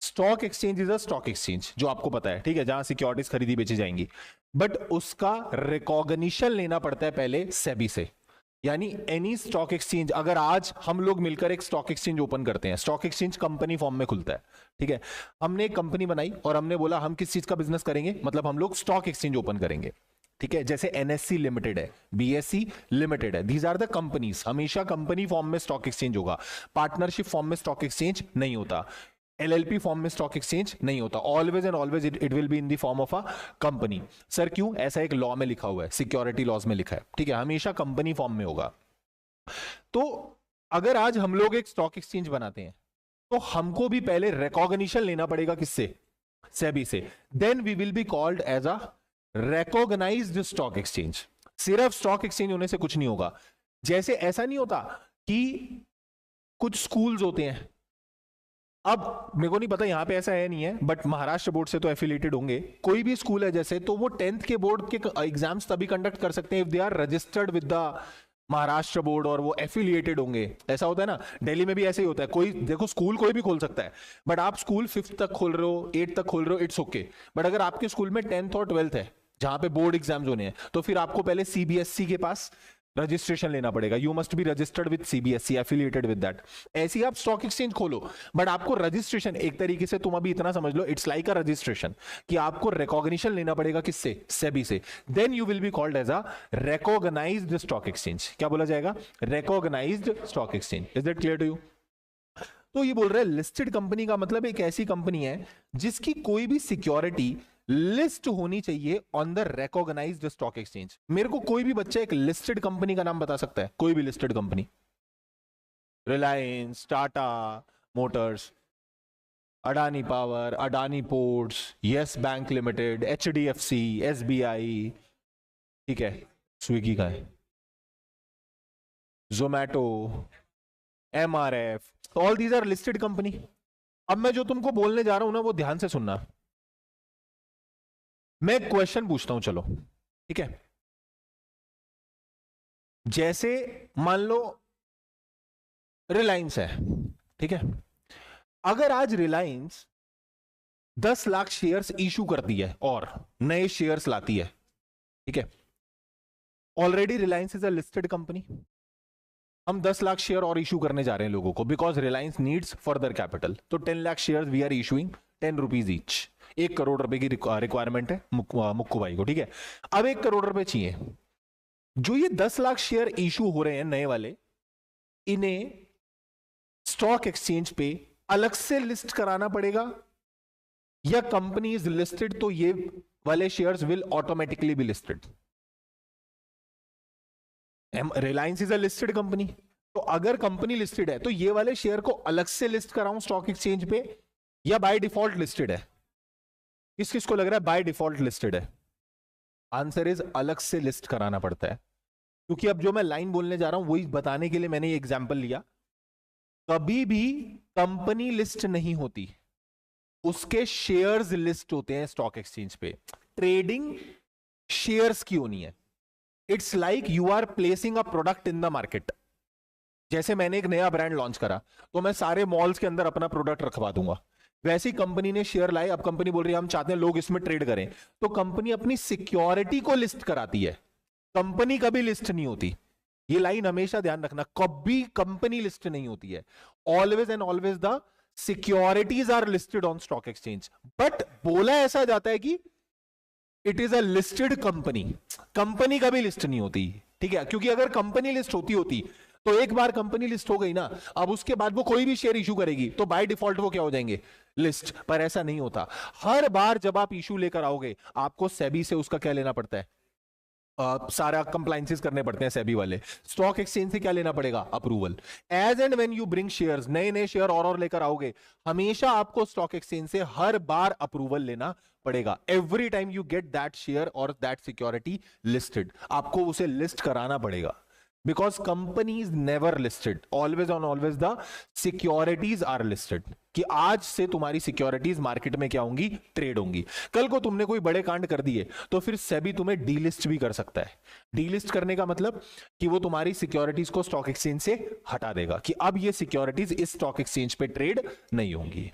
Stock exchange is a stock exchange, जो आपको पता है, ठीक है, जहां सिक्योरिटीज खरीदी बेची जाएंगी। बट उसका रिकॉग्निशन लेना पड़ता है पहले सेबी से। यानी एनी स्टॉक एक्सचेंज, अगर आज हम लोग मिलकर एक स्टॉक एक्सचेंज ओपन करते हैं, स्टॉक एक्सचेंज कंपनी फॉर्म में खुलता है, ठीक है। हमने एक कंपनी बनाई और हमने बोला हम किस चीज का बिजनेस करेंगे, मतलब हम लोग स्टॉक एक्सचेंज ओपन करेंगे, ठीक है, जैसे एनएससी लिमिटेड है, बीएससी लिमिटेड है, दीज आर द कंपनीज। हमेशा कंपनी फॉर्म में स्टॉक एक्सचेंज होगा, पार्टनरशिप फॉर्म में स्टॉक एक्सचेंज नहीं होता, एलएलपी फॉर्म में स्टॉक एक्सचेंज नहीं होता, always and always it will be in the form of a company. Sir क्यों? ऐसा एक लॉ में लिखा हुआ है, सिक्योरिटी लॉज में लिखा है, ठीक है, हमेशा कंपनी फॉर्म में होगा। तो अगर आज हम लोग एक स्टॉक एक्सचेंज बनाते हैं तो हमको भी पहले रिकॉग्निशन लेना पड़ेगा, किससे? सेबी से। Then we will be called as a recognised stock exchange. सिर्फ स्टॉक एक्सचेंज होने से कुछ नहीं होगा। जैसे ऐसा नहीं होता कि कुछ स्कूल्स होते हैं, अब मेरे को नहीं पता यहां पे ऐसा है नहीं है, बट महाराष्ट्र बोर्ड से तो एफिलिएटेड होंगे, कोई भी स्कूल है जैसे, तो वो 10th के बोर्ड के एग्जाम्स तभी कंडक्ट कर सकते हैं if they are registered with the Maharashtra board और वो एफिलिएटेड होंगे। ऐसा होता है ना, दिल्ली में भी ऐसे ही होता है। कोई देखो स्कूल कोई भी खोल सकता है, बट आप स्कूल 5th तक खोल रहे हो, 8th तक खोल रहे हो, इट्स ओके। बट अगर आपके स्कूल में 10th और 12th है जहां पे बोर्ड एग्जाम्स होने हैं, तो फिर आपको पहले सीबीएसई के पास रजिस्ट्रेशन लेना पड़ेगा। You must be registered with CBSE, affiliated with that. ऐसे ही आप स्टॉक एक्सचेंज खोलो, बट आपको रजिस्ट्रेशन, एक तरीके से तुम अभी इतना समझ लो, इट्स लाइक अ रजिस्ट्रेशन, कि आपको रिकॉग्निशन लेना पड़ेगा, किससे? सेबी से। Then you will be called as a recognised stock exchange. क्या बोला जाएगा? Recognised stock exchange. Is that clear to you? तो ये बोल रहे हैं लिस्टेड कंपनी का मतलब एक ऐसी कंपनी है जिसकी कोई भी सिक्योरिटी लिस्ट होनी चाहिए on the recognised stock exchange. मेरे को कोई भी बच्चा एक लिस्टेड कंपनी का नाम बता सकता है? कोई भी listed company, Reliance, Tata Motors, Adani Power, Adani Ports, Yes Bank Limited, HDFC, SBI, ठीक है, स्विगी का है, Zomato, MRF, all these are listed company. अब मैं जो तुमको बोलने जा रहा हूं ना, वो ध्यान से सुनना। मैं क्वेश्चन पूछता हूं, चलो ठीक है। जैसे मान लो रिलायंस है, ठीक है, अगर आज रिलायंस 10 लाख शेयर्स इशू करती है और नए शेयर्स लाती है, ठीक है, already Reliance is a listed company, हम 10 लाख शेयर और इशू करने जा रहे हैं लोगों को, because Reliance needs further capital. तो 10 lakh share we are issuing 10 rupees each. 1 crore रुपए की रिक्वायरमेंट है मुक्कू भाई को, ठीक है। अब 1 करोड़ रुपए चाहिए। जो ये 10 लाख शेयर इशू हो रहे हैं नए वाले, इन्हें स्टॉक एक्सचेंज पे अलग से लिस्ट कराना पड़ेगा, या कंपनी इज लिस्टेड तो ये वाले shares will automatically be listed? Reliance is a listed company, तो अगर कंपनी लिस्टेड है तो ये वाले शेयर को अलग से लिस्ट कराऊं स्टॉक एक्सचेंज पे, या बाय डिफॉल्ट लिस्टेड है? किस किस को लग रहा है बाय डिफॉल्ट लिस्टेड है? आंसर इज अलग से लिस्ट कराना पड़ता है, क्योंकि अब जो मैं लाइन बोलने जा रहा हूं वही बताने के लिए मैंने ये एग्जांपल लिया। कभी भी कंपनी लिस्ट नहीं होती, उसके शेयर्स लिस्ट होते हैं स्टॉक एक्सचेंज पे। ट्रेडिंग शेयर्स की होनी है। It's like you are placing a product in the market. जैसे मैंने एक नया ब्रांड लॉन्च करा, तो मैं सारे मॉल्स के अंदर अपना प्रोडक्ट रखवा दूंगा। वैसे ही कंपनी ने शेयर लाए, अब कंपनी बोल रही है हम चाहते हैं लोग इसमें ट्रेड करें, तो कंपनी अपनी सिक्योरिटी को लिस्ट कराती है। कंपनी कभी लिस्ट नहीं होती, ये लाइन हमेशा ध्यान रखना, कभी कंपनी लिस्ट नहीं होती है। Always and always the securities are listed on stock exchange. But बोला ऐसा जाता है कि it is a listed company, company कभी लिस्ट नहीं होती, ठीक है। क्योंकि अगर कंपनी लिस्ट होती तो एक बार कंपनी लिस्ट हो गई ना, अब उसके बाद वो कोई भी शेयर इशू करेगी तो बाय डिफॉल्ट वो क्या हो जाएंगे? लिस्ट। पर ऐसा नहीं होता। हर बार जब आप इशू लेकर आओगे, आपको सेबी से उसका क्या लेना पड़ता है? सारा कंप्लायंसेस करने पड़ते हैं सेबी वाले। स्टॉक एक्सचेंज से क्या लेना पड़ेगा? Approval. As and when you bring shares, नए नए शेयर और लेकर आओगे, हमेशा आपको स्टॉक एक्सचेंज से हर बार अप्रूवल लेना पड़ेगा। Every time you get that share और दैट सिक्योरिटी लिस्टेड, आपको उसे लिस्ट कराना पड़ेगा। Because company is never listed, always on always the securities are listed, कि आज से तुम्हारी सिक्योरिटीज मार्केट में क्या होंगी? ट्रेड होंगी। कल को तुमने कोई बड़े कांड कर दिए तो फिर सेबी तुम्हें डीलिस्ट भी कर सकता है। डीलिस्ट करने का मतलब कि वो तुम्हारी सिक्योरिटीज को स्टॉक एक्सचेंज से हटा देगा, कि अब ये सिक्योरिटीज इस स्टॉक एक्सचेंज पे ट्रेड नहीं होंगी।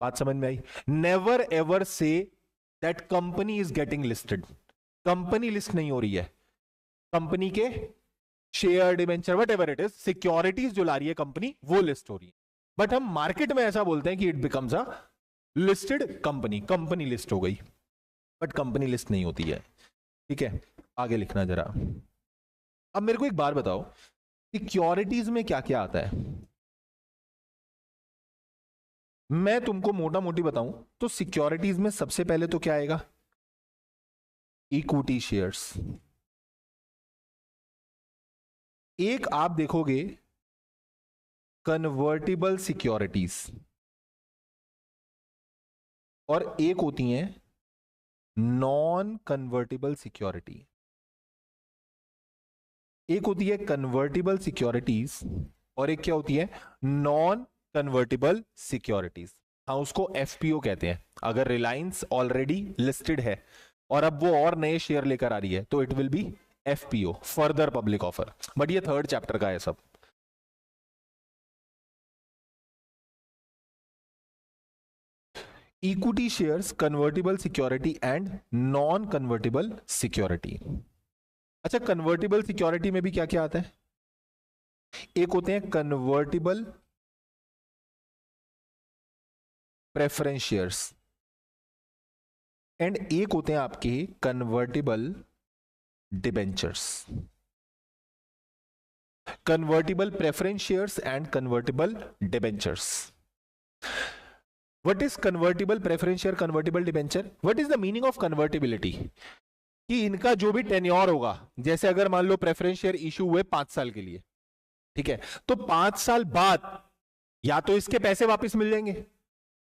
बात समझ में आई? Never ever say that company is getting listed. Company list नहीं हो रही है, कंपनी के share, debenture, whatever it is, securities जो ला रही है कंपनी, वो लिस्ट हो रही है। बट हम मार्केट में ऐसा बोलते हैं कि it becomes a listed company, company list हो गई, बट कंपनी लिस्ट नहीं होती है। ठीक है, आगे लिखना जरा। अब मेरे को एक बात बताओ, सिक्योरिटीज में क्या क्या आता है? मैं तुमको मोटा मोटी बताऊं तो सिक्योरिटीज में सबसे पहले तो क्या आएगा? Equity shares. एक आप देखोगे कन्वर्टिबल सिक्योरिटीज, और एक होती हैं नॉन कन्वर्टिबल सिक्योरिटी। एक होती है कन्वर्टिबल सिक्योरिटीज और एक क्या होती है? Non convertible securities. हाँ, उसको एफपीओ कहते हैं। अगर रिलायंस ऑलरेडी लिस्टेड है और अब वो और नए शेयर लेकर आ रही है तो it will B FPO, further public offer. But ये थर्ड चैप्टर का है सब। Equity shares, convertible security and non convertible security. अच्छा, कन्वर्टिबल सिक्योरिटी में भी क्या क्या आता है? एक होते हैं कन्वर्टिबल प्रेफरेंस शेयर्स एंड एक होते हैं आपके convertible debentures. Convertible preference shares and convertible debentures. What is convertible preference share, convertible debenture? What is the meaning of convertibility? कि इनका जो भी टेन्योर होगा, जैसे अगर मान लो प्रेफरेंस शेयर इशू हुए 5 साल के लिए, ठीक है, तो 5 साल बाद या तो इसके पैसे वापस मिल जाएंगे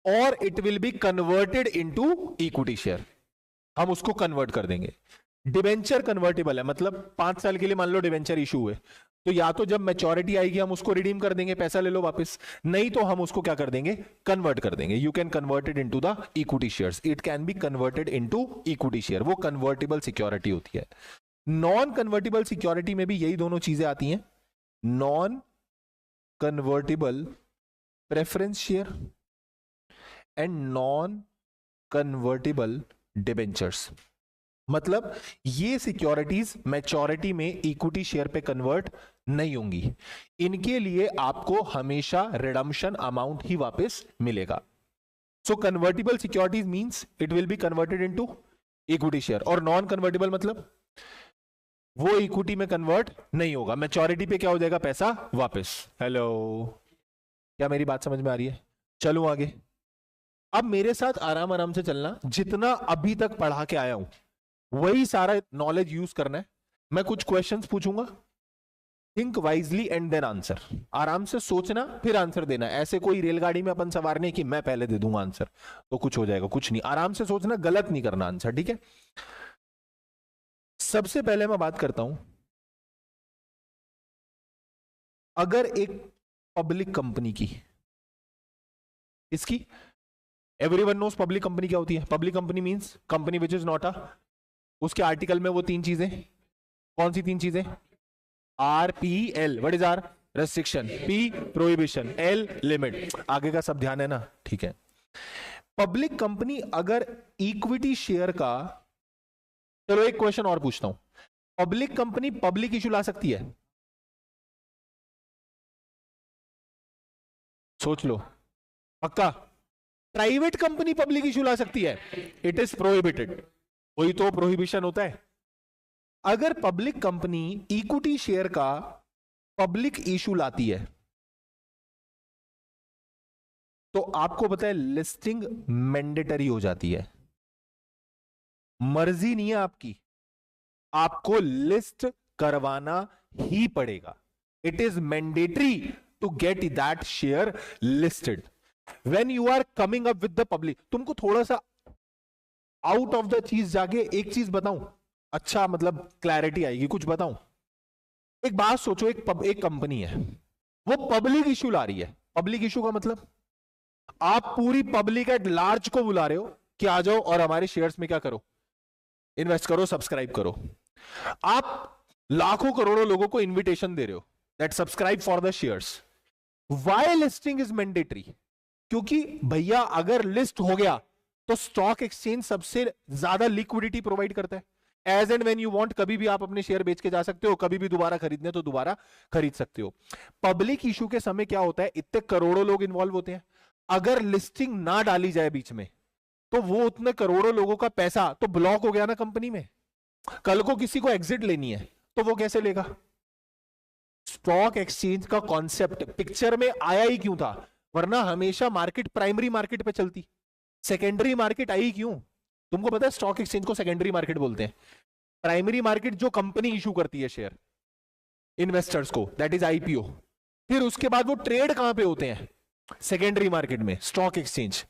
और it will be converted into equity share. हम उसको कन्वर्ट कर देंगे। डिबेंचर कन्वर्टेबल है, मतलब 5 साल के लिए मान लो डिबेंचर इशू हुए, तो या तो जब मैच्योरिटी आएगी हम उसको रिडीम कर देंगे, पैसा ले लो वापस, नहीं तो हम उसको क्या कर देंगे? कन्वर्ट कर देंगे। You can convert it into the equity shares, it can be converted into equity share. वो कन्वर्टेबल सिक्योरिटी होती है। नॉन कन्वर्टेबल सिक्योरिटी में भी यही दोनों चीजें आती हैं, non convertible preference share and non convertible debentures. मतलब ये सिक्योरिटीज मैच्योरिटी में इक्विटी शेयर पे कन्वर्ट नहीं होंगी, इनके लिए आपको हमेशा रिडम्पशन अमाउंट ही वापस मिलेगा। So convertible securities means it will be converted into equity share, और नॉन कन्वर्टिबल मतलब वो इक्विटी में कन्वर्ट नहीं होगा, मैच्योरिटी पे क्या हो जाएगा? पैसा वापस। हेलो, क्या मेरी बात समझ में आ रही है? चलूं आगे। अब मेरे साथ आराम आराम से चलना, जितना अभी तक पढ़ा के आया हूं वही सारा नॉलेज यूज करना है। मैं कुछ क्वेश्चंस पूछूंगा, think wisely and then answer. आराम से सोचना फिर आंसर देना। ऐसे कोई रेलगाड़ी में अपन सवारने की मैं पहले दे दूंगा आंसर तो कुछ हो जाएगा, कुछ नहीं। आराम से सोचना, गलत नहीं करना आंसर, ठीक है? सबसे पहले मैं बात करता हूं, अगर एक पब्लिक कंपनी की, इसकी एवरीवन नोस पब्लिक कंपनी क्या होती है? Public company means company which is not अ, उसके आर्टिकल में वो 3 चीजें, कौन सी 3 चीजें? RPL, what is R? Restriction, P prohibition, L limit. आगे का सब ध्यान है ना? ठीक है। पब्लिक कंपनी अगर इक्विटी शेयर का, चलो एक क्वेश्चन और पूछता हूं, पब्लिक कंपनी पब्लिक इशू ला सकती है? सोच लो, पक्का? प्राइवेट कंपनी पब्लिक इशू ला सकती है? It is prohibited. वही तो प्रोहिबिशन होता है। अगर पब्लिक कंपनी इक्विटी शेयर का पब्लिक इशू लाती है तो आपको पता है लिस्टिंग मैंडेटरी हो जाती है। मर्जी नहीं है आपकी, आपको लिस्ट करवाना ही पड़ेगा। It is mandatory to get that share listed when you are coming up with the public. तुमको थोड़ा सा आउट ऑफ द चीज जाके एक चीज बताऊं, अच्छा मतलब क्लैरिटी आएगी। कुछ बताऊं, एक बात सोचो, एक कंपनी है, वो पब्लिक इशू ला रही है। पब्लिक इशू का मतलब आप पूरी पब्लिक एट लार्ज को बुला रहे हो कि आ जाओ और हमारे शेयर्स में क्या करो? इन्वेस्ट करो, सब्सक्राइब करो। आप लाखों करोड़ों लोगों को इन्विटेशन दे रहे हो that subscribe for the shares. Why listing is mandatory? क्योंकि भैया अगर लिस्ट हो गया तो स्टॉक एक्सचेंज सबसे ज्यादा लिक्विडिटी प्रोवाइड करता है। As and when you want कभी भी आप अपने शेयर बेच के जा सकते हो, कभी भी दोबारा खरीदने तो दोबारा खरीद सकते हो। पब्लिक इशू के समय क्या होता है, इतने करोड़ों लोग इन्वॉल्व होते हैं, अगर लिस्टिंग ना डाली जाए बीच में तो वो उतने करोड़ों लोगों का पैसा तो ब्लॉक हो गया ना कंपनी में। कल को किसी को एग्जिट लेनी है तो वो कैसे लेगा? स्टॉक एक्सचेंज का कॉन्सेप्ट पिक्चर में आया ही क्यों था? वरना हमेशा मार्केट प्राइमरी मार्केट पे चलती, सेकेंडरी मार्केट आई क्यों? तुमको पता है स्टॉक एक्सचेंज को सेकेंडरी मार्केट बोलते हैं। प्राइमरी मार्केट जो कंपनी इशू करती है शेयर इन्वेस्टर्स को, दैट इज आईपीओ। फिर उसके बाद वो ट्रेड कहां पे होते हैं? सेकेंडरी मार्केट में, स्टॉक एक्सचेंज।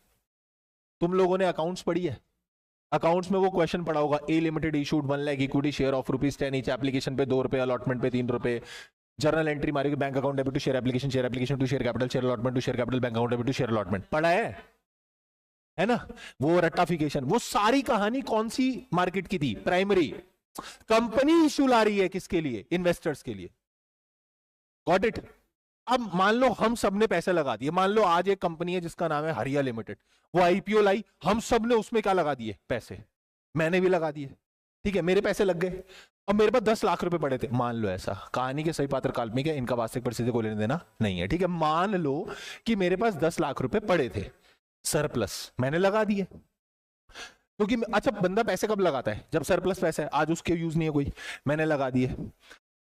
तुम लोगों ने अकाउंट्स पढ़ी है? अकाउंट्स में वो क्वेश्चन पढ़ा होगा, A limited issued 1 lakh equity share of ₹10 each, application पे 2 रुपए, अलॉटमेंट पे 3 रुपए, जर्नल एंट्री मारेगी, bank account debit to share application to share capital, share allotment to share capital, bank account debit to share allotment. पढ़ा है ना? वो रट्टाफिकेशन, वो सारी कहानी कौन सी मार्केट की थी? प्राइमरी। कंपनी इशू ला रही है किसके लिए? इन्वेस्टर्स के लिए। Got it? अब मान लो हम सब ने पैसे लगा दिए, मान लो आज एक कंपनी है जिसका नाम है हरिया लिमिटेड, वो आईपीओ लाई, हम सब ने उसमें क्या लगा दिए? पैसे। मैंने भी लगा दिए, ठीक है, मेरे पैसे लग गए। अब मेरे पास 10 लाख रुपए पड़े थे, मान लो, ऐसा कहानी के सही पात्र काल्पनिक है, इनका वास्तविक परिस्थिति को लेने देना नहीं है, ठीक है। मान लो कि मेरे पास 10 लाख रुपए पड़े थे सरप्लस, मैंने लगा दिए, क्योंकि अच्छा बंदा पैसे कब लगाता है? जब सरप्लस पैसा है, आज उसके यूज नहीं है कोई, मैंने लगा दिए।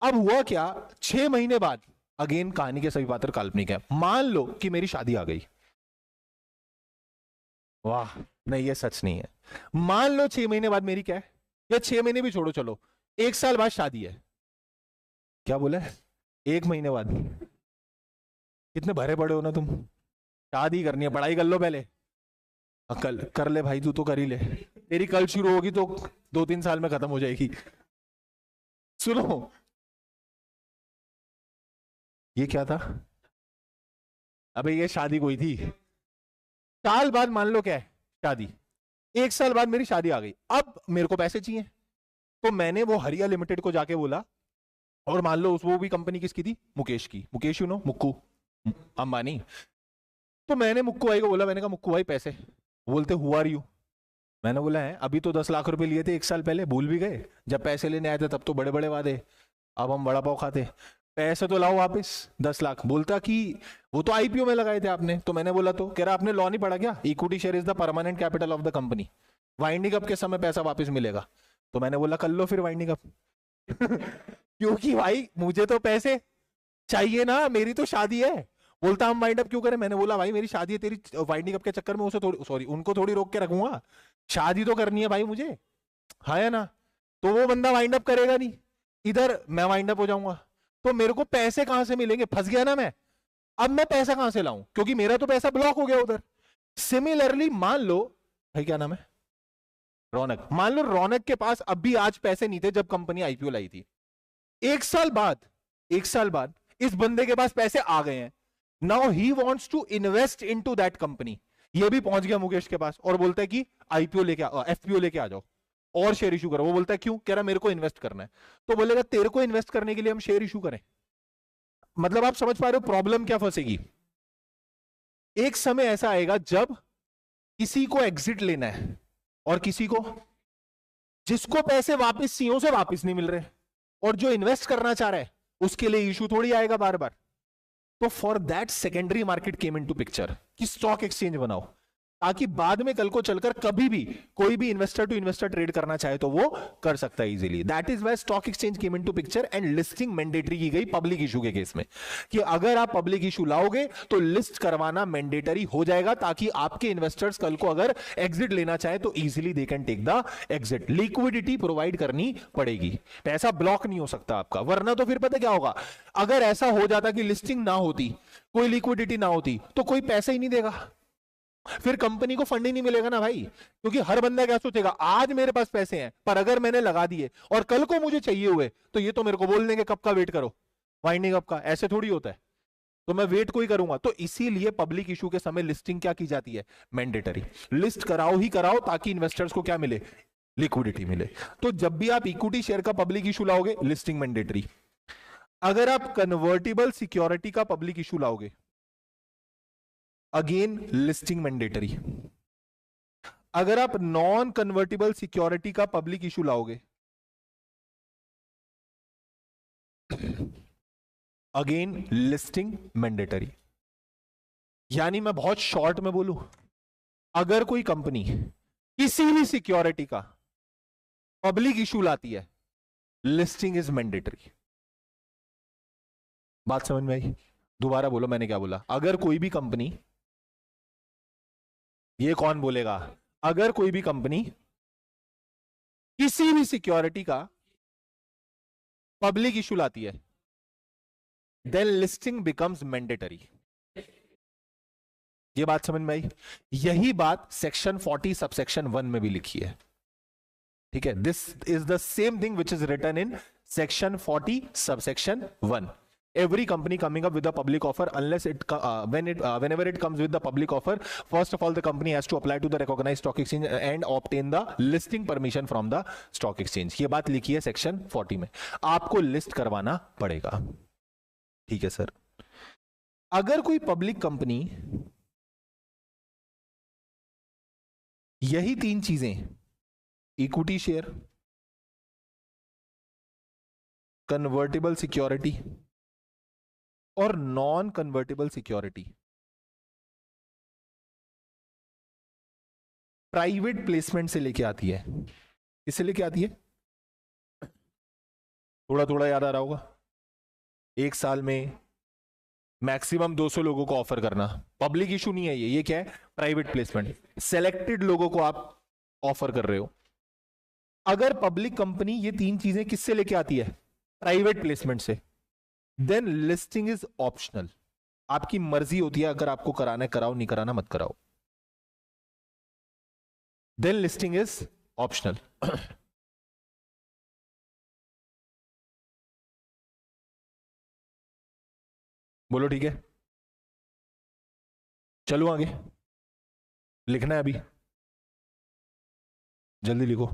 अब हुआ क्या, 6 महीने बाद, अगेन कहानी के सभी पात्र काल्पनिक है, मान लो कि मेरी शादी आ गई। वाह, नहीं ये सच नहीं है। मान लो 6 महीने बाद मेरी क्या है, या 6 महीने भी छोड़ो, चलो 1 साल बाद शादी है। क्या बोला है? 1 महीने बाद। कितने भरे पड़े हो ना तुम, शादी करनी है, पढ़ाई कर लो पहले। कल कर ले भाई, तू तो कर ही ले, तेरी कल शुरू होगी तो 2-3 साल में खत्म हो जाएगी। सुनो, ये क्या था? अबे ये शादी कोई थी। साल बाद मान लो क्या है, शादी। 1 साल बाद मेरी शादी आ गई, अब मेरे को पैसे चाहिए, तो मैंने वो हरिया लिमिटेड को जाके बोला, और मान लो वो भी कंपनी किसकी थी? मुकेश की। Mukesh, you know, Mukku Ambani. तो मैंने मुक्कू भाई को बोला, मैंने कहा मुक्कू भाई पैसे। बोलते हु आर यू? मैंने बोला है, अभी तो 10 लाख रुपए लिए थे 1 साल पहले, भूल भी गए? जब पैसे लेने आए थे तब तो बड़े बड़े वादे, अब हम बड़ा पाव खाते, पैसे तो लाओ वापस 10 लाख। बोलता कि वो तो आईपीओ में लगाए थे आपने। तो मैंने बोला, तो कह रहा आपने लॉ नहीं पढ़ा क्या? Equity share is the permanent capital of the company, winding up के समय पैसा वापस मिलेगा। तो मैंने बोला कर लो फिर वाइंडिंग अप। क्योंकि भाई मुझे तो पैसे चाहिए ना, मेरी तो शादी है। बोलता हम वाइंड अप क्यों करें? मैंने बोला भाई मेरी शादी है, तेरी वाइंडिंग अप के चक्कर में उसे थोड़ी, सॉरी, उनको थोड़ी रोक के रखूंगा, शादी तो करनी है भाई मुझे, है ना? तो वो बंदा वाइंड अप करेगा नहीं, इधर मैं वाइंड अप हो जाऊंगा, तो मेरे को पैसे कहां से मिलेंगे? फंस गया ना मैं। अब मैं पैसा कहां से लाऊं, क्योंकि मेरा तो पैसा ब्लॉक हो गया उधर। सिमिलरली मान लो, भाई क्या नाम है, रौनक, मान लो रौनक के पास अब भी आज पैसे नहीं थे जब कंपनी आईपीओ लाई थी। 1 साल बाद इस बंदे के पास पैसे आ गए हैं, now he wants to invest into that company. ये भी पहुंच गया मुकेश के पास और बोलता है कि आईपीओ लेके एफपीओ लेके आ जाओ और शेयर इशू करो। वो बोलता है क्यों? कह रहा मेरे को इन्वेस्ट करना है। तो बोलेगा तेरे को इन्वेस्ट करने के लिए हम शेयर इशू करें? मतलब आप समझ पा रहे हो प्रॉब्लम क्या फंसेगी? एक समय ऐसा आएगा जब किसी को एग्जिट लेना है और किसी को, जिसको पैसे वापस सीओ से वापस नहीं मिल रहे और जो इन्वेस्ट करना चाह रहा है उसके लिए इशू थोड़ी आएगा बार बार। तो for that secondary market came into picture कि स्टॉक एक्सचेंज बनाओ, ताकि बाद में कल को चलकर कभी भी कोई भी इन्वेस्टर टू इन्वेस्टर ट्रेड करना चाहे तो वो कर सकता है easily. That is why stock exchange came into picture and listing mandatory की गई पब्लिक इशू के केस में, कि अगर आप पब्लिक इशू लाओगे तो लिस्ट करवाना मैंडेटरी हो जाएगा, ताकि आपके इन्वेस्टर्स कल को अगर एग्जिट लेना चाहे तो easily they can take the exit. Liquidity provide करनी पड़ेगी, पैसा ब्लॉक नहीं हो सकता आपका। वरना तो फिर पता क्या होगा, अगर ऐसा हो जाता कि लिस्टिंग ना होती, कोई लिक्विडिटी ना होती, तो कोई पैसा ही नहीं देगा, फिर कंपनी को फंड ही नहीं मिलेगा ना भाई। क्योंकि हर बंदा क्या सोचेगा, आज मेरे पास पैसे हैं पर अगर मैंने लगा दिए और कल को मुझे चाहिए हुए तो ये तो मेरे को बोल देंगे कब का वेट करो, वाइंडिंग अप का। ऐसे थोड़ी होता है, तो मैं वेट कोई करूंगा। तो इसीलिए पब्लिक इशू के समय लिस्टिंग क्या की जाती है? मैंडेटरी। लिस्ट कराओ ही कराओ ताकि इन्वेस्टर्स को क्या मिले? लिक्विडिटी मिले। तो जब भी आप इक्विटी शेयर का पब्लिक इशू लाओगे, लिस्टिंग मैंडेटरी। अगर आप कन्वर्टिबल सिक्योरिटी का पब्लिक इशू लाओगे, अगेन लिस्टिंग मैंडेटरी। अगर आप नॉन कन्वर्टिबल सिक्योरिटी का पब्लिक इशू लाओगे, अगेन लिस्टिंग मैंडेटरी। यानी मैं बहुत शॉर्ट में बोलूं, अगर कोई कंपनी किसी भी सिक्योरिटी का पब्लिक इशू लाती है, लिस्टिंग इज मैंडेटरी। बात समझ में आई? दोबारा बोलो मैंने क्या बोला। अगर कोई भी कंपनी, ये कौन बोलेगा, अगर कोई भी कंपनी किसी भी सिक्योरिटी का पब्लिक इशू लाती है, देन लिस्टिंग बिकम्स मैंडेटरी। ये बात समझ में आई? यही बात सेक्शन 40 सबसेक्शन 1 में भी लिखी है। ठीक है, this is the same thing which is written in section 40 subsection 1. Every company coming up with a public offer, unless whenever it comes with the public offer, first of all the company has to apply to the recognized stock exchange and obtain the listing permission from the stock exchange. ये बात लिखी है section 40 में, आपको list करवाना पड़ेगा। ठीक है सर। अगर कोई पब्लिक कंपनी यही 3 चीजें, इक्विटी शेयर, कन्वर्टेबल सिक्योरिटी और non convertible security, private placement से लेके आती है, किससे लेके आती है? थोड़ा थोड़ा याद आ रहा होगा। एक साल में मैक्सिमम 200 लोगों को ऑफर करना, पब्लिक इशू नहीं है ये क्या है? Private placement. सेलेक्टेड लोगों को आप ऑफर कर रहे हो। अगर पब्लिक कंपनी ये 3 चीजें किससे लेके आती है? प्राइवेट प्लेसमेंट से, देन लिस्टिंग इज ऑप्शनल। आपकी मर्जी होती है, अगर आपको कराना है कराओ, नहीं कराना मत कराओ। Then listing is optional. बोलो ठीक है, चलो आगे। लिखना है अभी, जल्दी लिखो।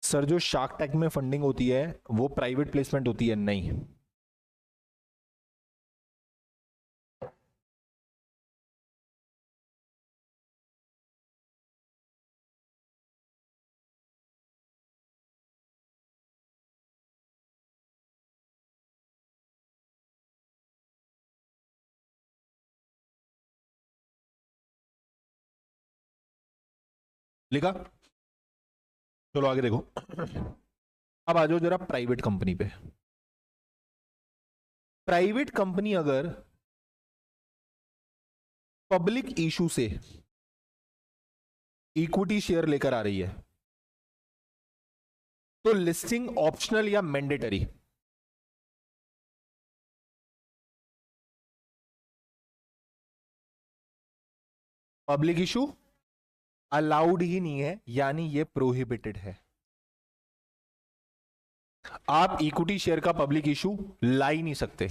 सर जो शार्क टैंक में फंडिंग होती है वो प्राइवेट प्लेसमेंट होती है? नहीं। लिखा? चलो आगे देखो। अब आ जाओ जरा प्राइवेट कंपनी पे। प्राइवेट कंपनी अगर पब्लिक इशू से इक्विटी शेयर लेकर आ रही है तो लिस्टिंग ऑप्शनल या मैंडेटरी? पब्लिक इशू अलाउड ही नहीं है, यानी ये प्रोहिबिटेड है। आप इक्विटी शेयर का पब्लिक इशू ला ही नहीं सकते।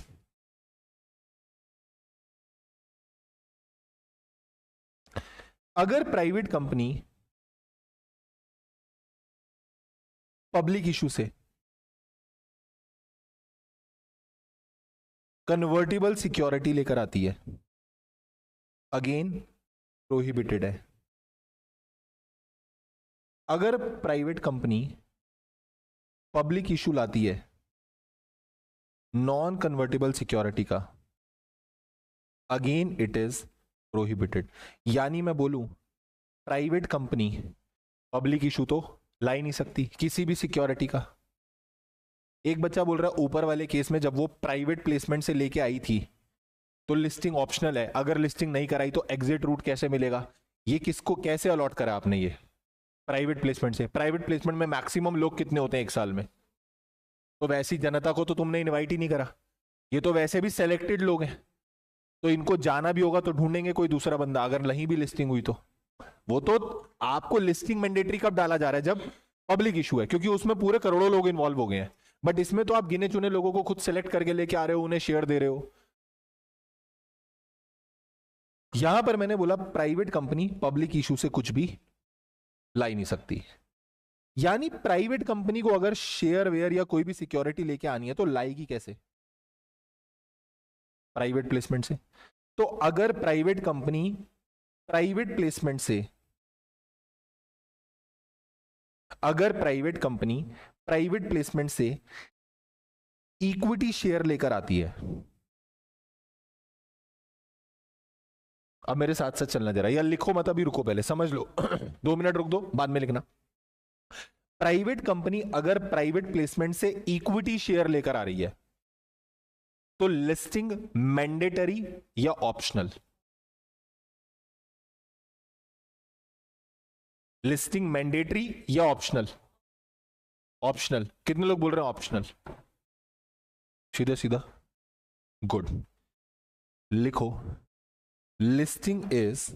अगर प्राइवेट कंपनी पब्लिक इशू से कन्वर्टिबल सिक्योरिटी लेकर आती है, अगेन प्रोहिबिटेड है। अगर प्राइवेट कंपनी पब्लिक इशू लाती है नॉन कन्वर्टेबल सिक्योरिटी का, अगेन इट इज प्रोहिबिटेड। यानी मैं बोलूं प्राइवेट कंपनी पब्लिक इशू तो ला ही नहीं सकती किसी भी सिक्योरिटी का। एक बच्चा बोल रहा है ऊपर वाले केस में जब वो प्राइवेट प्लेसमेंट से लेके आई थी तो लिस्टिंग ऑप्शनल है, अगर लिस्टिंग नहीं कराई तो एग्जिट रूट कैसे मिलेगा? ये किसको कैसे अलॉट करा आपने? ये प्राइवेट प्लेसमेंट से। प्राइवेट प्लेसमेंट में मैक्सिमम लोग कितने होते हैं एक साल में? तो वैसी जनता को तो तुमने इनवाइट ही नहीं करा। ये तो वैसे भी सेलेक्टेड लोग हैं, तो इनको जाना भी होगा तो ढूंढेंगे कोई दूसरा बंदा, अगर नहीं भी लिस्टिंग हुई तो। वो तो आपको लिस्टिंग मैंडेटरी कब डाला जा रहा है? जब पब्लिक इशू है, क्योंकि उसमें पूरे करोड़ों लोग इन्वॉल्व हो गए हैं। बट इसमें तो आप गिने चुने लोगों को खुद सेलेक्ट करके लेके आ रहे हो, उन्हें शेयर दे रहे हो। यहां पर मैंने बोला प्राइवेट कंपनी पब्लिक इशू से कुछ भी ला ही नहीं सकती। यानी प्राइवेट कंपनी को अगर शेयर वेयर या कोई भी सिक्योरिटी लेके आनी है तो लाएगी कैसे? प्राइवेट प्लेसमेंट से। तो अगर प्राइवेट कंपनी प्राइवेट प्लेसमेंट से, अगर प्राइवेट कंपनी प्राइवेट प्लेसमेंट से इक्विटी शेयर लेकर आती है, अब मेरे साथ साथ चलना जरा, या लिखो मत, अभी रुको, पहले समझ लो 2 मिनट रुक दो, बाद में लिखना। प्राइवेट कंपनी अगर प्राइवेट प्लेसमेंट से इक्विटी शेयर लेकर आ रही है तो लिस्टिंग मैंडेटरी या ऑप्शनल? लिस्टिंग मैंडेटरी या ऑप्शनल? ऑप्शनल। कितने लोग बोल रहे हैं ऑप्शनल? सीधा सीधा, गुड। लिखो, listing is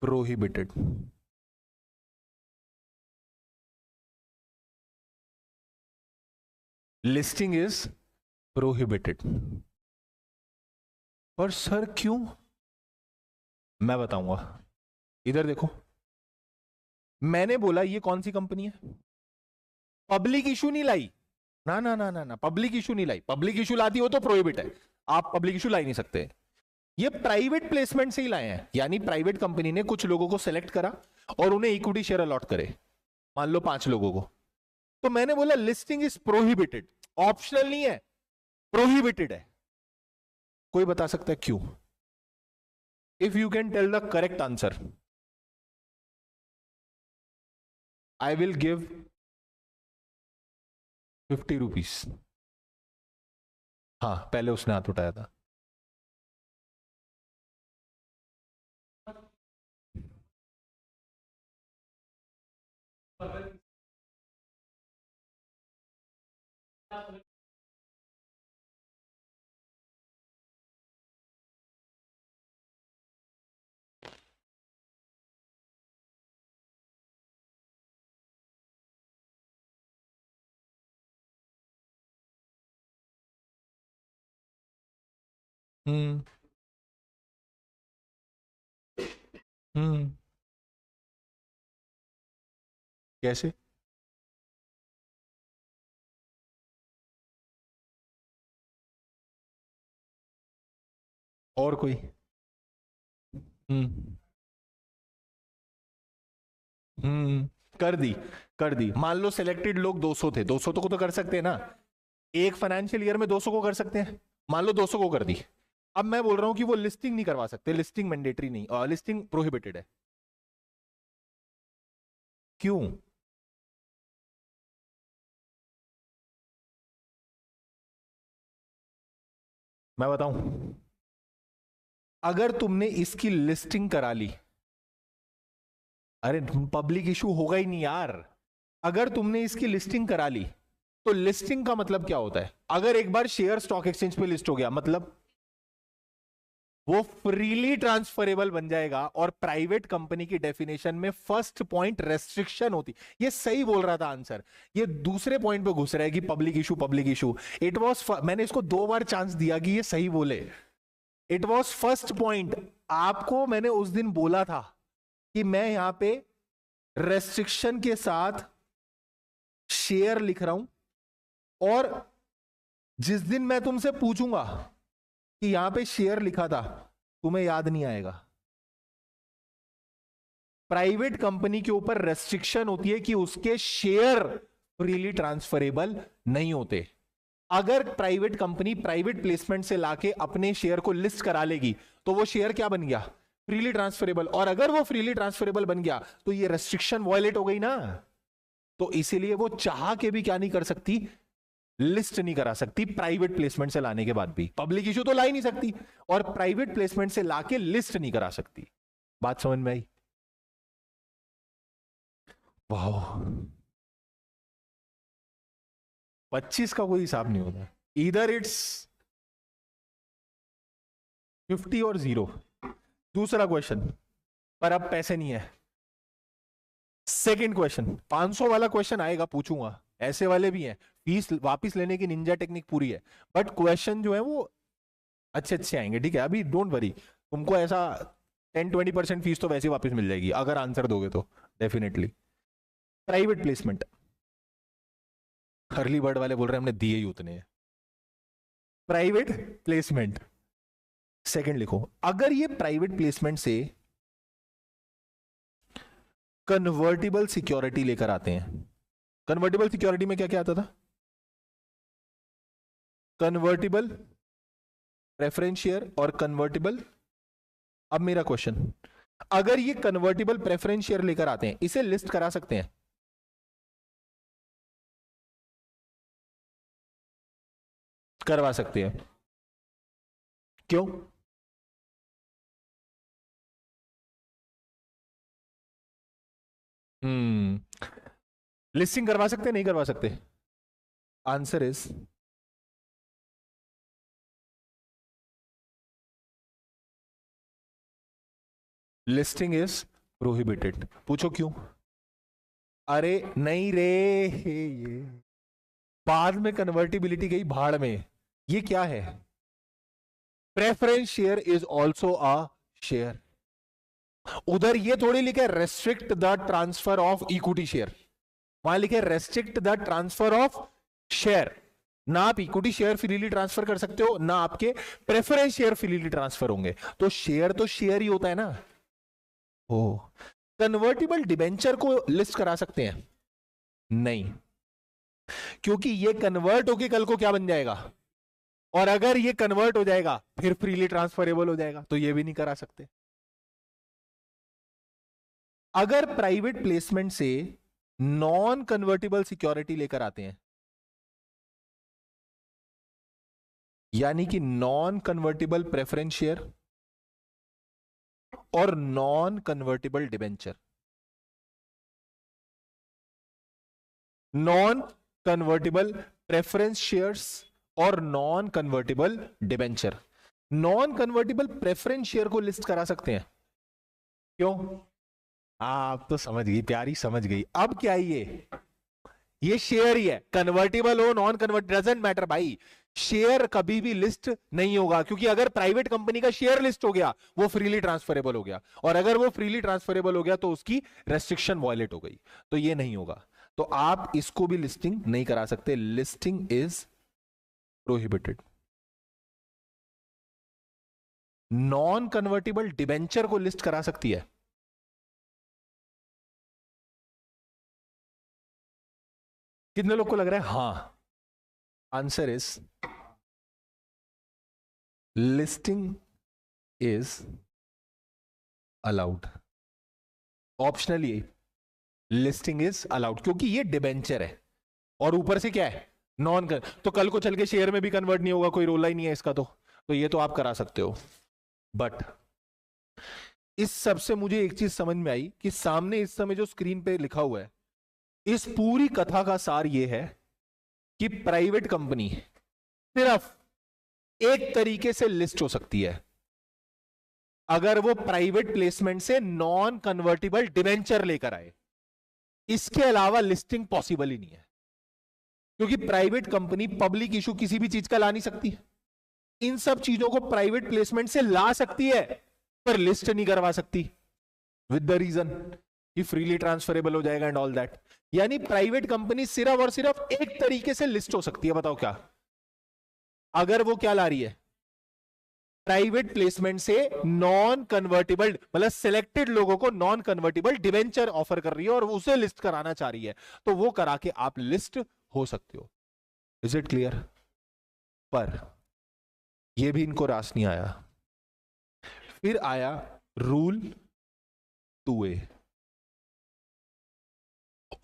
prohibited. Listing is prohibited. पर सर क्यों? मैं बताऊंगा। इधर देखो, मैंने बोला ये कौन सी कंपनी है? पब्लिक इशू नहीं लाई ना ना ना ना ना, पब्लिक इशू नहीं लाई। पब्लिक इशू लाती हो तो प्रोहिबिट है, आप पब्लिक इशू ला ही नहीं सकते। ये प्राइवेट प्लेसमेंट से ही लाए हैं, यानी प्राइवेट कंपनी ने कुछ लोगों को सेलेक्ट करा और उन्हें इक्विटी शेयर अलॉट करे, मान लो 5 लोगों को। तो मैंने बोला लिस्टिंग इज प्रोहिबिटेड, ऑप्शनल नहीं है, प्रोहिबिटेड है। कोई बता सकता है क्यों? If you can tell the correct answer, I will give 50 rupees. हाँ, पहले उसने हाथ उठाया था। हम्म हम्म कैसे? और कोई? हम्म कर दी, कर दी। मान लो सिलेक्टेड लोग 200 थे, 200 तो कर सकते हैं ना, एक फाइनेंशियल ईयर में 200 को कर सकते हैं। मान लो 200 को कर दी। अब मैं बोल रहा हूं कि वो लिस्टिंग नहीं करवा सकते, लिस्टिंग मैंडेटरी नहीं, लिस्टिंग प्रोहिबिटेड है। क्यों? मैं बताऊं, अगर तुमने इसकी लिस्टिंग करा ली, अरे पब्लिक इशू होगा ही नहीं यार। अगर तुमने इसकी लिस्टिंग करा ली तो लिस्टिंग का मतलब क्या होता है? अगर एक बार शेयर स्टॉक एक्सचेंज पे लिस्ट हो गया, मतलब वो फ्रीली ट्रांसफरेबल बन जाएगा। और प्राइवेट कंपनी की डेफिनेशन में फर्स्ट पॉइंट रेस्ट्रिक्शन होती। ये सही बोल रहा था आंसर, ये दूसरे पॉइंट पे घुस रहा है कि public issue, public issue. It was, मैंने इसको 2 बार चांस दिया कि ये सही बोले। It was first point. आपको मैंने उस दिन बोला था कि मैं यहां पे रेस्ट्रिक्शन के साथ शेयर लिख रहा हूं, और जिस दिन मैं तुमसे पूछूंगा कि यहां पे शेयर लिखा था, तुम्हें याद नहीं आएगा। प्राइवेट कंपनी के ऊपर रेस्ट्रिक्शन होती है कि उसके शेयर फ्रीली ट्रांसफरेबल नहीं होते। अगर प्राइवेट कंपनी प्राइवेट प्लेसमेंट से लाके अपने शेयर को लिस्ट करा लेगी तो वो शेयर क्या बन गया? Freely transferable. और अगर वो फ्रीली ट्रांसफरेबल बन गया तो ये रेस्ट्रिक्शन वायलेट हो गई ना। तो इसीलिए वो चाह के भी क्या नहीं कर सकती? लिस्ट नहीं करा सकती प्राइवेट प्लेसमेंट से लाने के बाद भी। पब्लिक इशू तो ला ही नहीं सकती, और प्राइवेट प्लेसमेंट से लाके लिस्ट नहीं करा सकती। बात समझ में आई? वाह, 25 का कोई हिसाब नहीं होता, इधर इट्स 50 और 0। दूसरा क्वेश्चन, पर अब पैसे नहीं है। सेकंड क्वेश्चन, 500 वाला क्वेश्चन आएगा, पूछूंगा। ऐसे वाले भी हैं, फीस वापस लेने की निंजा टेक्निक पूरी है, बट क्वेश्चन जो है वो अच्छे अच्छे आएंगे, ठीक है? अभी डोंट वरी, तुमको ऐसा 10-20% फीस तो वैसे वापस मिल जाएगी अगर आंसर दोगे तो, definitely. Private placement, early bird वाले बोल रहे हैं हमने दिए ही उतने हैं। प्राइवेट प्लेसमेंट, सेकंड लिखो, अगर ये प्राइवेट प्लेसमेंट से कन्वर्टिबल सिक्योरिटी लेकर आते हैं। कन्वर्टिबल सिक्योरिटी में क्या क्या आता था? कन्वर्टिबल प्रेफरेंस शेयर और कन्वर्टिबल। अब मेरा क्वेश्चन, अगर ये कन्वर्टिबल प्रेफरेंस शेयर लेकर आते हैं, इसे लिस्ट करा सकते हैं? करवा सकते हैं। क्यों? लिस्टिंग करवा सकते हैं, नहीं करवा सकते? Answer is listing is prohibited. पूछो क्यों? अरे नहीं रे, ये बाद में कन्वर्टिबिलिटी गई भाड़ में। ये क्या है? Preference share is also a share. उधर ये थोड़ी लिखे restrict the transfer of equity share, वहां लिखे restrict the transfer of share. ना आप इक्विटी शेयर फ्रीली ट्रांसफर कर सकते हो, ना आपके प्रेफरेंस शेयर फ्रीली ट्रांसफर होंगे। तो शेयर ही होता है ना। ओ, कन्वर्टिबल डिबेंचर को लिस्ट करा सकते हैं? नहीं, क्योंकि ये कन्वर्ट होके कल को क्या बन जाएगा, और अगर ये कन्वर्ट हो जाएगा फिर फ्रीली ट्रांसफरेबल हो जाएगा, तो ये भी नहीं करा सकते। अगर प्राइवेट प्लेसमेंट से नॉन कन्वर्टिबल सिक्योरिटी लेकर आते हैं, यानी कि नॉन कन्वर्टिबल प्रेफरेंस शेयर और non convertible debenture, non convertible preference shares और non convertible debenture, non convertible preference share को लिस्ट करा सकते हैं। क्यों? आप तो समझ गई, प्यारी समझ गई। अब क्या ये शेयर ही है, कन्वर्टिबल हो नॉन कन्वर्ट डजंट मैटर भाई। शेयर कभी भी लिस्ट नहीं होगा, क्योंकि अगर प्राइवेट कंपनी का शेयर लिस्ट हो गया वो फ्रीली ट्रांसफरेबल हो गया, और अगर वो फ्रीली ट्रांसफरेबल हो गया तो उसकी रेस्ट्रिक्शन वायलेट हो गई, तो ये नहीं होगा। तो आप इसको भी लिस्टिंग नहीं करा सकते। Listing is prohibited. Non convertible debenture को लिस्ट करा सकती है? कितने लोग को लग रहा है हां? Answer is listing is allowed. Optionally listing is allowed, क्योंकि ये डिबेंचर है और ऊपर से क्या है, नॉन कर, तो कल को चल के शेयर में भी कन्वर्ट नहीं होगा, कोई रोला ही नहीं है इसका। तो ये तो आप करा सकते हो। बट इस सब से मुझे एक चीज समझ में आई कि सामने इस समय जो स्क्रीन पे लिखा हुआ है, इस पूरी कथा का सार यह है कि प्राइवेट कंपनी सिर्फ एक तरीके से लिस्ट हो सकती है, अगर वो प्राइवेट प्लेसमेंट से नॉन कन्वर्टिबल डिबेंचर लेकर आए। इसके अलावा लिस्टिंग पॉसिबल ही नहीं है, क्योंकि प्राइवेट कंपनी पब्लिक इशू किसी भी चीज का ला नहीं सकती। इन सब चीजों को प्राइवेट प्लेसमेंट से ला सकती है पर लिस्ट नहीं करवा सकती, विद द रीजन कि फ्रीली ट्रांसफरेबल हो जाएगा एंड ऑल दैट। यानी प्राइवेट कंपनी सिर्फ और सिर्फ एक तरीके से लिस्ट हो सकती है। बताओ क्या? अगर वो क्या ला रही है, प्राइवेट प्लेसमेंट से नॉन कन्वर्टिबल, मतलब सिलेक्टेड लोगों को नॉन कन्वर्टिबल डिवेंचर ऑफर कर रही है और उसे लिस्ट कराना चाह रही है, तो वो करा के आप लिस्ट हो सकते हो। Is it clear? पर ये भी इनको रास नहीं आया। फिर आया रूल 2A,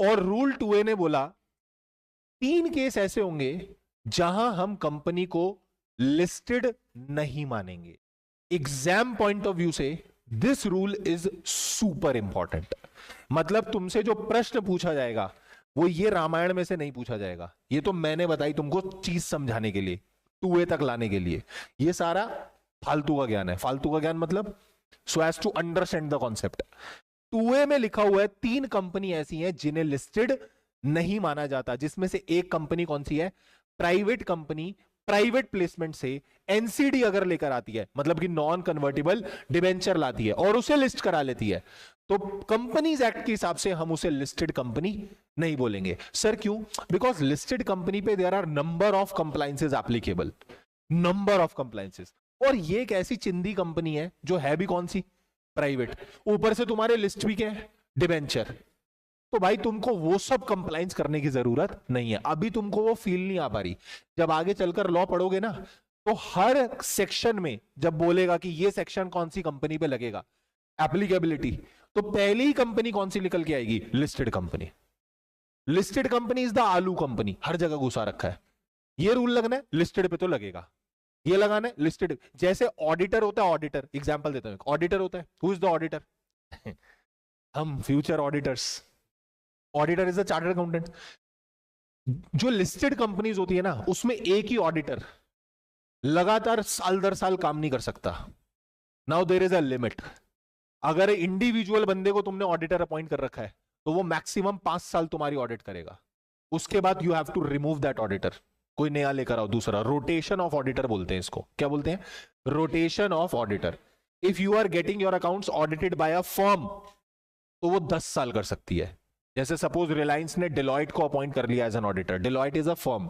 और रूल 2A ने बोला 3 केस ऐसे होंगे जहां हम कंपनी को लिस्टेड नहीं मानेंगे। एग्जाम पॉइंट ऑफ व्यू से this rule is super important. मतलब तुमसे जो प्रश्न पूछा जाएगा वो ये रामायण में से नहीं पूछा जाएगा, ये तो मैंने बताई तुमको चीज समझाने के लिए, 2A तक लाने के लिए। ये सारा फालतू का ज्ञान है। फालतू का ज्ञान मतलब so as to understand the concept. 2A में लिखा हुआ है 3 कंपनी ऐसी हैं जिन्हें लिस्टेड नहीं माना जाता, जिसमें से एक कंपनी कौन सी है? प्राइवेट कंपनी प्राइवेट प्लेसमेंट से एनसीडी अगर लेकर आती है, मतलब कि नॉन कन्वर्टिबल डिबेंचर लाती है और उसे लिस्ट करा लेती है, तो कंपनीज एक्ट के हिसाब से हम उसे लिस्टेड कंपनी नहीं बोलेंगे। सर क्यों? बिकॉज लिस्टेड कंपनी पे there are number of compliances applicable, number of compliances. और ये एक ऐसी चिंदी कंपनी है जो है भी कौन सी? प्राइवेट, ऊपर से तुम्हारे लिस्ट भी क्या है? डिबेंचर। तो भाई तुमको वो सब कंप्लायंस करने की जरूरत नहीं है। अभी तुमको वो फील नहीं आ पा रही, जब आगे चलकर लॉ पढ़ोगे ना तो हर सेक्शन में जब बोलेगा कि ये सेक्शन कौन सी कंपनी पे लगेगा, एप्लीकेबिलिटी, तो पहली ही कंपनी कौन सी निकल के आएगी? Listed company. Listed company is the आलू कंपनी, हर जगह घुसा रखा है। ये रूल लगना है लिस्टेड पे तो लगेगा, ये लगाना है लिस्टेड। जैसे ऑडिटर होता है, ऑडिटर एग्जांपल देता हूं, ऑडिटर होता है, हु इज द ऑडिटर? हम future auditors. Auditor is the chartered accountant. जो लिस्टेड कंपनीज होती है ना, उसमें एक ही ऑडिटर लगातार साल दर साल काम नहीं कर सकता। Now there is a limit. अगर इंडिविजुअल बंदे को तुमने ऑडिटर अपॉइंट कर रखा है तो वो मैक्सिमम 5 साल तुम्हारी ऑडिट करेगा, उसके बाद you have to remove that auditor, कोई नया लेकर आओ दूसरा। रोटेशन ऑफ ऑडिटर बोलते हैं इसको। क्या बोलते हैं? Rotation of auditor. If you are getting your accounts audited by a firm तो वो 10 साल कर सकती है। जैसे सपोज रिलायंस ने डिलॉयट को अपॉइंट कर लिया as an auditor, Deloitte is a firm,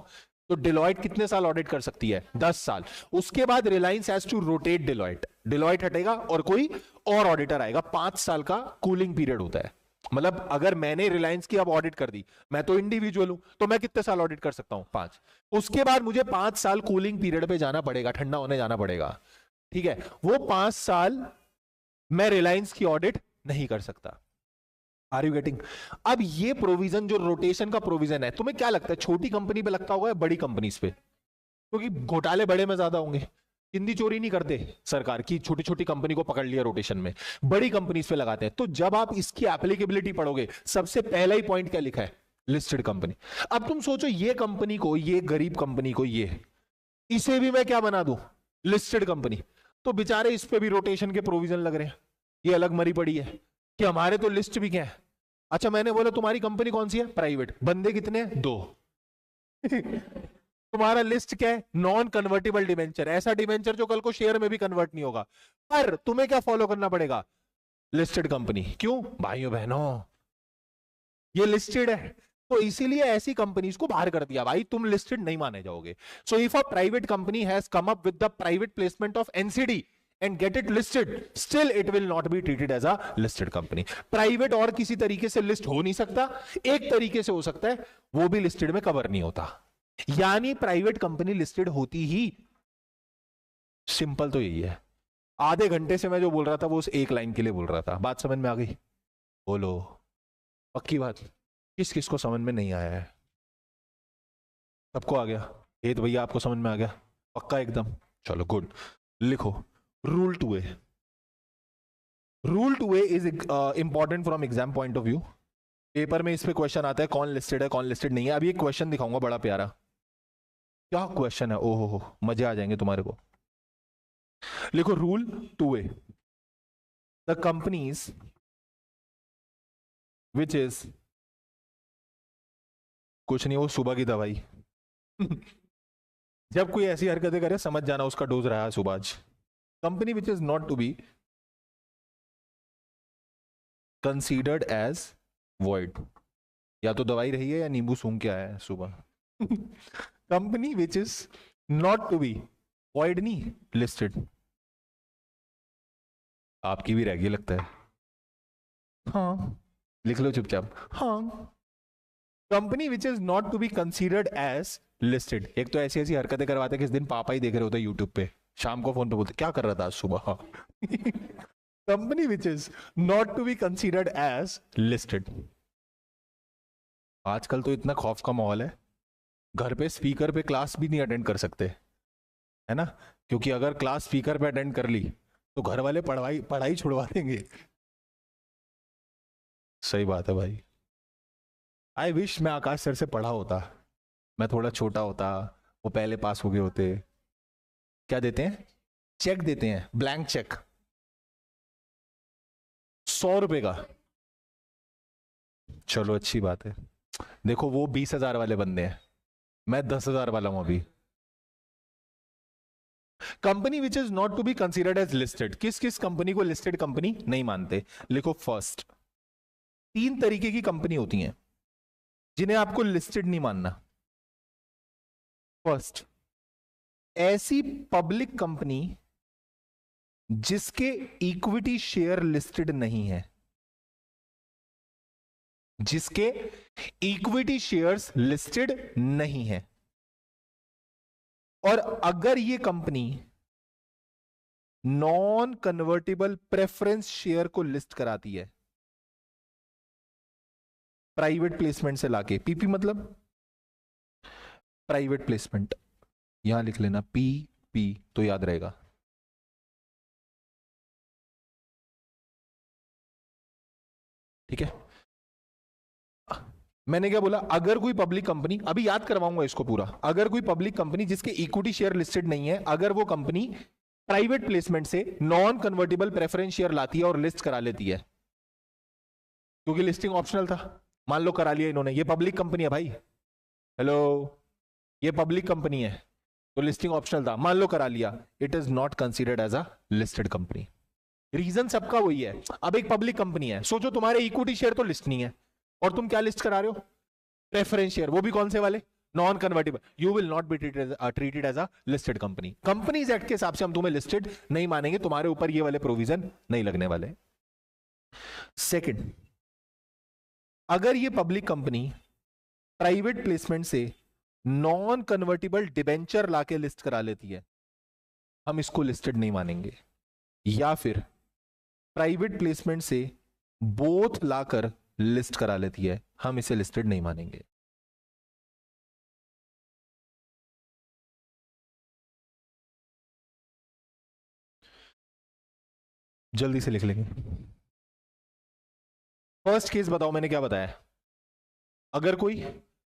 तो डिलॉयट कितने साल ऑडिट कर सकती है? 10 साल। उसके बाद Reliance has to rotate Deloitte, Deloitte हटेगा और कोई और ऑडिटर आएगा, 5 साल का कूलिंग पीरियड होता है। मतलब अगर मैंने रिलायंस की अब ऑडिट कर दी, मैं तो इंडिविजुअल हूं, तो मैं कितने साल ऑडिट कर सकता हूं? 5। उसके बाद मुझे 5 साल कूलिंग पीरियड पे जाना पड़ेगा, ठंडा होने जाना पड़ेगा, ठीक है? वो 5 साल मैं रिलायंस की ऑडिट नहीं कर सकता। Are you getting? अब ये प्रोविजन जो रोटेशन का प्रोविजन है, तुम्हें क्या लगता है छोटी कंपनी पे लगता होगा या बड़ी कंपनीज पे? क्योंकि घोटाले बड़े में ज्यादा होंगे। हिंदी चोरी नहीं करते सरकार की, छोटी छोटी कंपनी को पकड़ लिया रोटेशन में, बड़ी कंपनीज पे लगाते हैं। तो जब आप इसकी एप्लीकेबिलिटी पढ़ोगे, सबसे पहला ही पॉइंट क्या लिखा है? Listed company. अब तुम सोचो, ये कंपनी को, ये गरीब कंपनी को, ये इसे भी मैं क्या बना दूं? Listed company. तो बेचारे इस पे भी रोटेशन के प्रोविजन लग रहे हैं, ये अलग मरी पड़ी है कि हमारे तो लिस्ट भी क्या है। अच्छा, मैंने बोला तुम्हारी कंपनी कौन सी है? प्राइवेट। बंदे कितने हैं? 2। तुम्हारा लिस्ट क्या है? नॉन कन्वर्टिबल डिवेंचर, ऐसा डिवेंचर जो कल को शेयर में भी कन्वर्ट नहीं होगा। पर तुम्हें क्या फॉलो करना पड़ेगा? Listed company. क्यों भाइयों बहनों? ये लिस्टेड है, तो इसीलिए ऐसी कंपनीज को बाहर कर दिया। भाई तुम लिस्टेड नहीं माने जाओगे। So if a private company has come up with the private placement of NCD and get it listed, still it will not be treated as a listed company. Private और किसी तरीके से लिस्ट हो नहीं सकता, एक तरीके से हो सकता है, वो भी लिस्टेड में कवर नहीं होता। यानी प्राइवेट कंपनी लिस्टेड होती ही। सिंपल तो यही है। आधे घंटे से मैं जो बोल रहा था वो उस एक लाइन के लिए बोल रहा था। बात समझ में आ गई? बोलो पक्की बात। किस किस को समझ में नहीं आया है? सबको आ गया? ये तो भैया आपको समझ में आ गया पक्का एकदम? चलो गुड। लिखो rule 2A। Rule 2A is important from exam point of view. Paper में इस पे क्वेश्चन आता है कौन लिस्टेड है कौन लिस्टेड नहीं है। अभी एक क्वेश्चन दिखाऊंगा बड़ा प्यारा। क्या क्वेश्चन है? ओहो हो, मजे आ जाएंगे तुम्हारे को। लिखो rule 2A। The companies which is, कुछ नहीं, वो सुबह की दवाई। जब कोई ऐसी हरकतें करे समझ जाना उसका डोज रहा है सुबह आज। Company which is not to be considered as void, या तो दवाई रही है या नींबू सूंघ के आया है सुबह। Company which is not to be void नहीं लिस्टेड। आपकी भी रहेगी लगता है। हाँ लिख लो चुपचाप। हाँ, company which is not to be considered as listed. एक तो ऐसी ऐसी हरकतें करवाते किस दिन पापा ही देख रहे होते यूट्यूब पे, शाम को फोन पे बोलते क्या कर रहा था आज सुबह। Company which is not to be considered as listed. आजकल तो इतना खौफ का माहौल है, घर पे स्पीकर पे क्लास भी नहीं अटेंड कर सकते, है ना? क्योंकि अगर क्लास स्पीकर पे अटेंड कर ली तो घर वाले पढ़ाई छुड़वा देंगे। सही बात है भाई। आई विश मैं आकाश सर से पढ़ा होता, मैं थोड़ा छोटा होता, वो पहले पास हो गए होते। क्या देते हैं? चेक देते हैं, ब्लैंक चेक 100 रुपए का। चलो अच्छी बात है। देखो वो 20,000 वाले बंदे हैं, मैं 10,000 वाला हूं अभी। Company which is not to be considered as listed. किस किस कंपनी को लिस्टेड कंपनी नहीं मानते? लिखो फर्स्ट, 3 तरीके की कंपनी होती हैं जिन्हें आपको लिस्टेड नहीं मानना। फर्स्ट, ऐसी पब्लिक कंपनी जिसके इक्विटी शेयर लिस्टेड नहीं है, जिसके इक्विटी शेयर्स लिस्टेड नहीं है। और अगर ये company non convertible preference share को लिस्ट कराती है प्राइवेट प्लेसमेंट से लाके, पीपी मतलब प्राइवेट प्लेसमेंट, यहां लिख लेना पी तो याद रहेगा। ठीक है, मैंने क्या बोला, अगर कोई पब्लिक कंपनी, अभी याद करवाऊंगा इसको पूरा, अगर कोई पब्लिक कंपनी जिसके इक्विटी शेयर लिस्टेड नहीं है, अगर वो कंपनी प्राइवेट प्लेसमेंट से नॉन कन्वर्टेबल प्रेफरेंस शेयर लाती है और लिस्ट करा लेती है, क्योंकि लिस्टिंग ऑप्शनल था, मान लो करा लिया इन्होंने, ये पब्लिक कंपनी है भाई, हेलो, ये पब्लिक कंपनी है तो लिस्टिंग ऑप्शनल था, मान लो करा लिया, it is not considered as a listed company. Reason सबका वही है। अब एक पब्लिक कंपनी है, सोचो तुम्हारे इक्विटी शेयर तो लिस्ट नहीं है और तुम क्या लिस्ट करा रहे हो, प्रेफरेंस शेयर, वो भी कौन से वाले, non convertible, you will not be treated as a listed company. Companies Act के हिसाब से हम तुम्हें लिस्टेड नहीं मानेंगे, तुम्हारे ऊपर ये वाले प्रोविजन नहीं लगने वाले। सेकंड, अगर ये पब्लिक कंपनी प्राइवेट प्लेसमेंट से नॉन कन्वर्टेबल डिबेंचर लाके लिस्ट करा लेती है, हम इसको लिस्टेड नहीं मानेंगे। या फिर प्राइवेट प्लेसमेंट से बोथ लाकर लिस्ट करा लेती है, हम इसे लिस्टेड नहीं मानेंगे। जल्दी से लिख लेंगे। फर्स्ट केस बताओ, मैंने क्या बताया, अगर कोई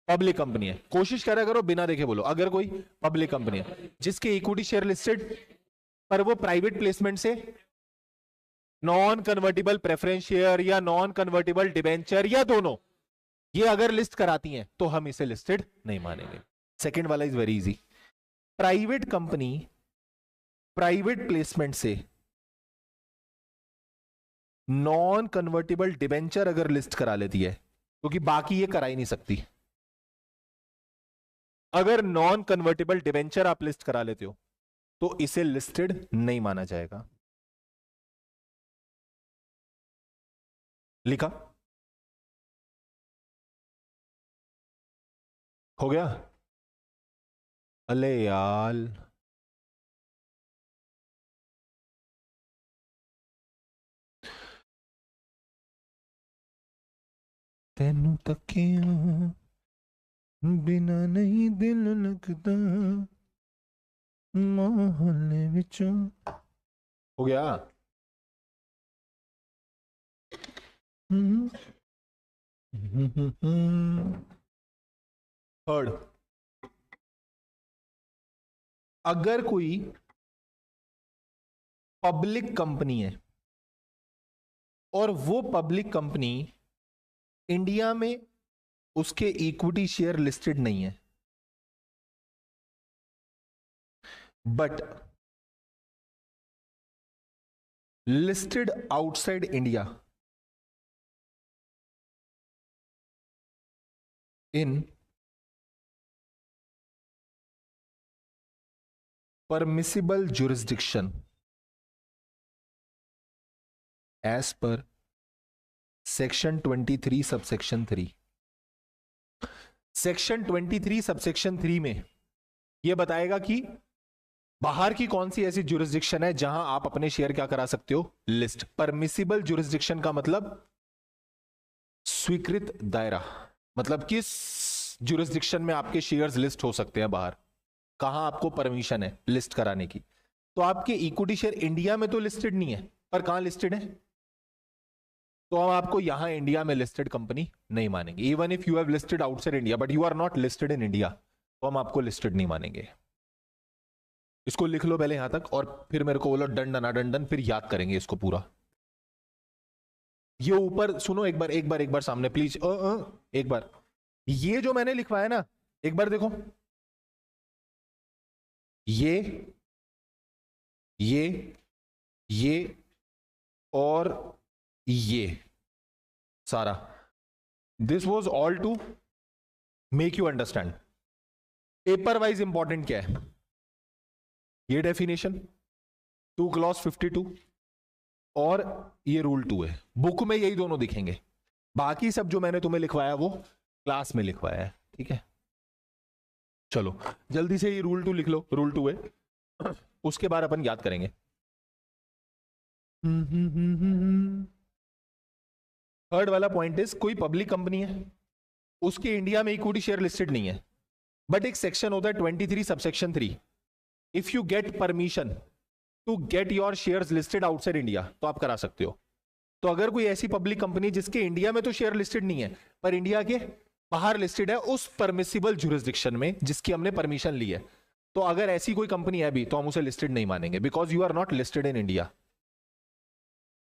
पब्लिक कंपनी है, कोशिश करा करो बिना देखे बोलो, अगर कोई पब्लिक कंपनी है जिसके इक्विटी शेयर लिस्टेड पर वो प्राइवेट प्लेसमेंट से नॉन कन्वर्टेबल प्रेफरेंस शेयर या नॉन कन्वर्टेबल डिबेंचर या दोनों ये अगर लिस्ट कराती हैं तो हम इसे लिस्टेड नहीं मानेंगे। सेकंड वाला is very easy, private company private placement से नॉन कन्वर्टेबल डिबेंचर अगर लिस्ट करा लेती है, क्योंकि बाकी ये करा ही नहीं सकती, अगर नॉन कन्वर्टेबल डिबेंचर आप लिस्ट करा लेते हो तो इसे लिस्टेड नहीं माना जाएगा। लिखा, हो गया, अले यार तेनू तकिया बिना नहीं दिल लगता मोहल्ले विचों, हो गया। थर्ड, अगर कोई पब्लिक कंपनी है और वो पब्लिक कंपनी इंडिया में उसके इक्विटी शेयर लिस्टेड नहीं है, but listed outside India in permissible jurisdiction as per section 23 subsection 3। Section 23 subsection 3 में यह बताएगा कि बाहर की कौन सी ऐसी जुरिस्डिक्शन है जहां आप अपने शेयर क्या करा सकते हो, लिस्ट। परमिसिबल जुरिस्डिक्शन का मतलब स्वीकृत दायरा, मतलब किस जुरिस्डिक्शन में आपके शेयर्स लिस्ट हो सकते हैं बाहर, कहां आपको परमिशन है लिस्ट कराने की। तो आपके इक्विटी शेयर इंडिया में तो लिस्टेड नहीं है, पर कहां लिस्टेड है, तो हम आपको यहां इंडिया में लिस्टेड कंपनी नहीं मानेंगे। Even if you have listed outside India but you are not listed in India, तो हम आपको लिस्टेड नहीं मानेंगे। इसको लिख लो पहले यहां तक और फिर मेरे को बोलो डन डना डन, फिर याद करेंगे इसको पूरा। ये ऊपर सुनो एक बार सामने प्लीज, एक बार ये जो मैंने लिखवाया ना, एक बार देखो, ये और ये सारा, this was all to make you understand. Paper wise important क्या है, ये डेफिनेशन 2 क्लॉज 52 और ये रूल 2 है। बुक में यही दोनों दिखेंगे, बाकी सब जो मैंने तुम्हें लिखवाया वो क्लास में लिखवाया है, ठीक है। चलो जल्दी से ये रूल 2 लिख लो, रूल 2 है, उसके बाद अपन याद करेंगे। थर्ड वाला पॉइंट इज, कोई पब्लिक कंपनी है, उसके इंडिया में इक्विटी शेयर लिस्टेड नहीं है, बट एक सेक्शन होता है 23 subsection 3, if you get permission to get your shares listed outside India, तो आप करा सकते हो। तो अगर कोई ऐसी पब्लिक कंपनी जिसके इंडिया में तो शेयर लिस्टेड नहीं है पर इंडिया के बाहर लिस्टेड है उस परमिसिबल जुरिस्डिक्शन में जिसकी हमने परमिशन ली है, तो अगर ऐसी कोई कंपनी है भी तो हम उसे लिस्टेड नहीं मानेंगे, because you are not listed in India.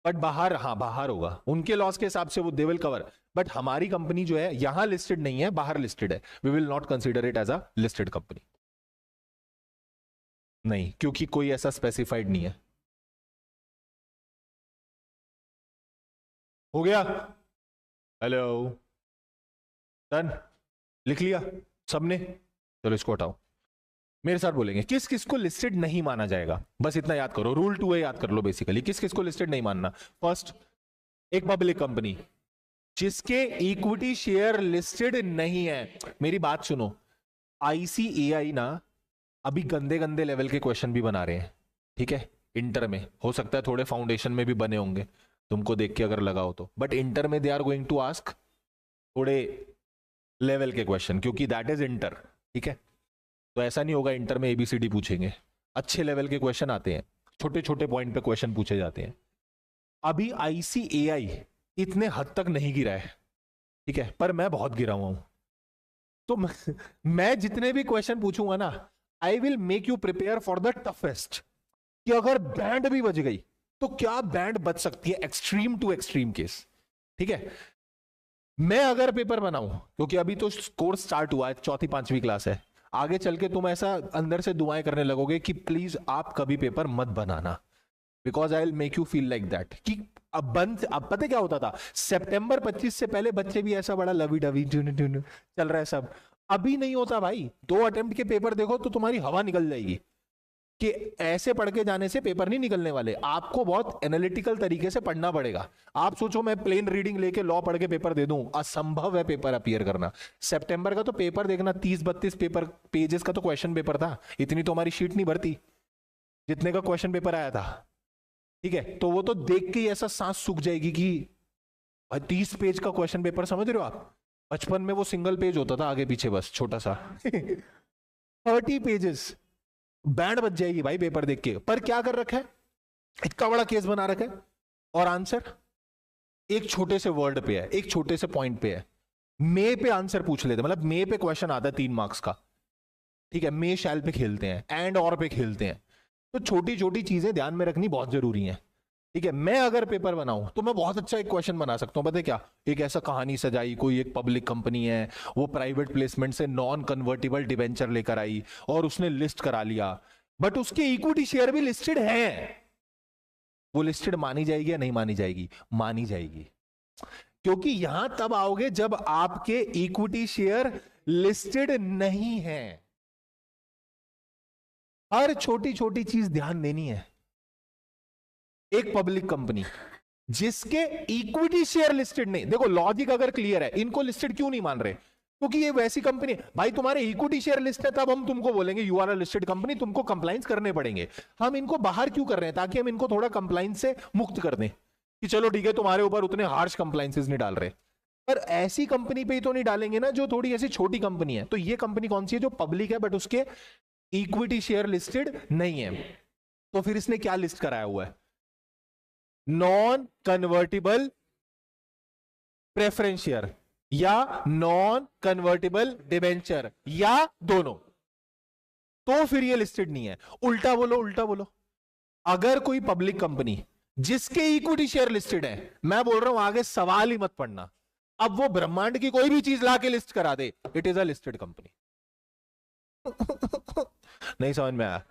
But बाहर, हाँ बाहर होगा, उनके लॉस के हिसाब से वो दे विल कवर, बट हमारी कंपनी जो है यहां लिस्टेड नहीं है, बाहर लिस्टेड है, we will not consider it as a listed company. नहीं, क्योंकि कोई ऐसा स्पेसिफाइड नहीं है। हो गया? Hello, done? लिख लिया सबने? चलो इसको हटाओ, मेरे साथ बोलेंगे किस किस को लिस्टेड नहीं माना जाएगा, बस इतना याद करो, रूल 2 है, याद कर लो बेसिकली किस किस को लिस्टेड नहीं मानना। फर्स्ट, एक पब्लिक कंपनी जिसके इक्विटी शेयर लिस्टेड नहीं है। मेरी बात सुनो, आईसीएआई ना अभी गंदे गंदे लेवल के क्वेश्चन भी बना रहे हैं, ठीक है, इंटर में, हो सकता है थोड़े फाउंडेशन में भी बने होंगे तुमको देख के अगर लगा हो तो, बट इंटर में they are going to ask थोड़े लेवल के क्वेश्चन, क्योंकि दैट इज इंटर, ठीक है। तो ऐसा नहीं होगा इंटर में एबीसीडी पूछेंगे, अच्छे लेवल के क्वेश्चन आते हैं, छोटे छोटे पॉइंट पे क्वेश्चन पूछे जाते हैं। अभी आईसीएआई इतने हद तक नहीं गिरा है, ठीक है, पर मैं बहुत गिरा हुआ हूं, तो मैं जितने भी क्वेश्चन पूछूंगा ना, I will make you prepare for the toughest, कि अगर बैंड भी बज गई तो क्या बैंड बच सकती है, एक्सट्रीम टू एक्सट्रीम केस, ठीक है। मैं अगर पेपर बनाऊं, क्योंकि अभी तो कोर्स स्टार्ट हुआ है, 4th-5वीं क्लास है, आगे चल के तुम ऐसा अंदर से दुआएं करने लगोगे कि प्लीज आप कभी पेपर मत बनाना, because I will make you feel like that कि अब पता क्या होता था, सितंबर 25 से पहले बच्चे भी ऐसा बड़ा लवी डवी चल रहा है सब, अभी नहीं होता भाई। 2 अटेम्प्ट के पेपर देखो तो तुम्हारी हवा निकल जाएगी कि ऐसे पढ़ के जाने से पेपर नहीं निकलने वाले, आपको बहुत एनालिटिकल तरीके से पढ़ना पड़ेगा। आप सोचो मैं प्लेन रीडिंग लेके लॉ पढ़ के पेपर दे दूं, असंभव है पेपर अपीयर करना। सितंबर का तो पेपर देखना, 30-32 पेपर पेजेस का तो क्वेश्चन पेपर था, इतनी तो हमारी शीट नहीं भरती जितने का क्वेश्चन पेपर आया था, ठीक है। तो वो तो देख के ही ऐसा सांस सूख जाएगी कि 30 पेज का क्वेश्चन पेपर, समझ रहे हो आप? बचपन में वो सिंगल पेज होता था आगे पीछे बस छोटा सा 30 पेजेस, बैंड बच जाएगी भाई पेपर देख के। पर क्या कर रखा है, इतना बड़ा केस बना रखा है, और आंसर एक छोटे से वर्ड पे है, एक छोटे से पॉइंट पे है। मे पे आंसर पूछ लेते, मतलब मे पे क्वेश्चन आता है 3 मार्क्स का, ठीक है, मे शैल पे खेलते हैं, एंड और पे खेलते हैं। तो छोटी छोटी चीजें ध्यान में रखनी बहुत जरूरी है, ठीक है। मैं अगर पेपर बनाऊं तो मैं बहुत अच्छा एक क्वेश्चन बना सकता हूं, पता है क्या, एक ऐसा कहानी सजाई, कोई एक पब्लिक कंपनी है, वो प्राइवेट प्लेसमेंट से नॉन कन्वर्टिबल डिबेंचर लेकर आई और उसने लिस्ट करा लिया, बट उसके इक्विटी शेयर भी लिस्टेड हैं, वो लिस्टेड मानी जाएगी या नहीं मानी जाएगी? मानी जाएगी, क्योंकि यहां तब आओगे जब आपके इक्विटी शेयर लिस्टेड नहीं है। हर छोटी छोटी चीज ध्यान देनी है। एक पब्लिक कंपनी जिसके इक्विटी शेयर लिस्टेड नहीं, देखो लॉजिक अगर क्लियर है, इनको लिस्टेड क्यों नहीं मान रहे? क्योंकि ये वैसी कंपनी, भाई तुम्हारे इक्विटी शेयर लिस्ट है तब हम तुमको बोलेंगे you are a listed company, तुमको कंप्लाइंस करने पड़ेंगे। हम इनको बाहर क्यों कर रहे हैं? ताकि हम इनको थोड़ा कंप्लाइंस से मुक्त कर दें, कि चलो ठीक है तुम्हारे ऊपर उतने हार्श कंप्लाइंसेस नहीं डाल रहे। पर ऐसी कंपनी पे ही तो नहीं डालेंगे ना जो थोड़ी ऐसी छोटी कंपनी है। तो ये कंपनी कौन सी है? जो पब्लिक है बट उसके इक्विटी शेयर लिस्टेड नहीं है। तो फिर इसने क्या लिस्ट कराया हुआ है? नॉन कन्वर्टिबल प्रेफरेंस शेयर या नॉन कन्वर्टिबल डिबेंचर, या दोनों, तो फिर ये लिस्टेड नहीं है। उल्टा बोलो, उल्टा बोलो, अगर कोई पब्लिक कंपनी जिसके इक्विटी शेयर लिस्टेड है, मैं बोल रहा हूं आगे सवाल ही मत पढ़ना, अब वो ब्रह्मांड की कोई भी चीज लाके लिस्ट करा दे, it is a listed company. नहीं समझ में आया?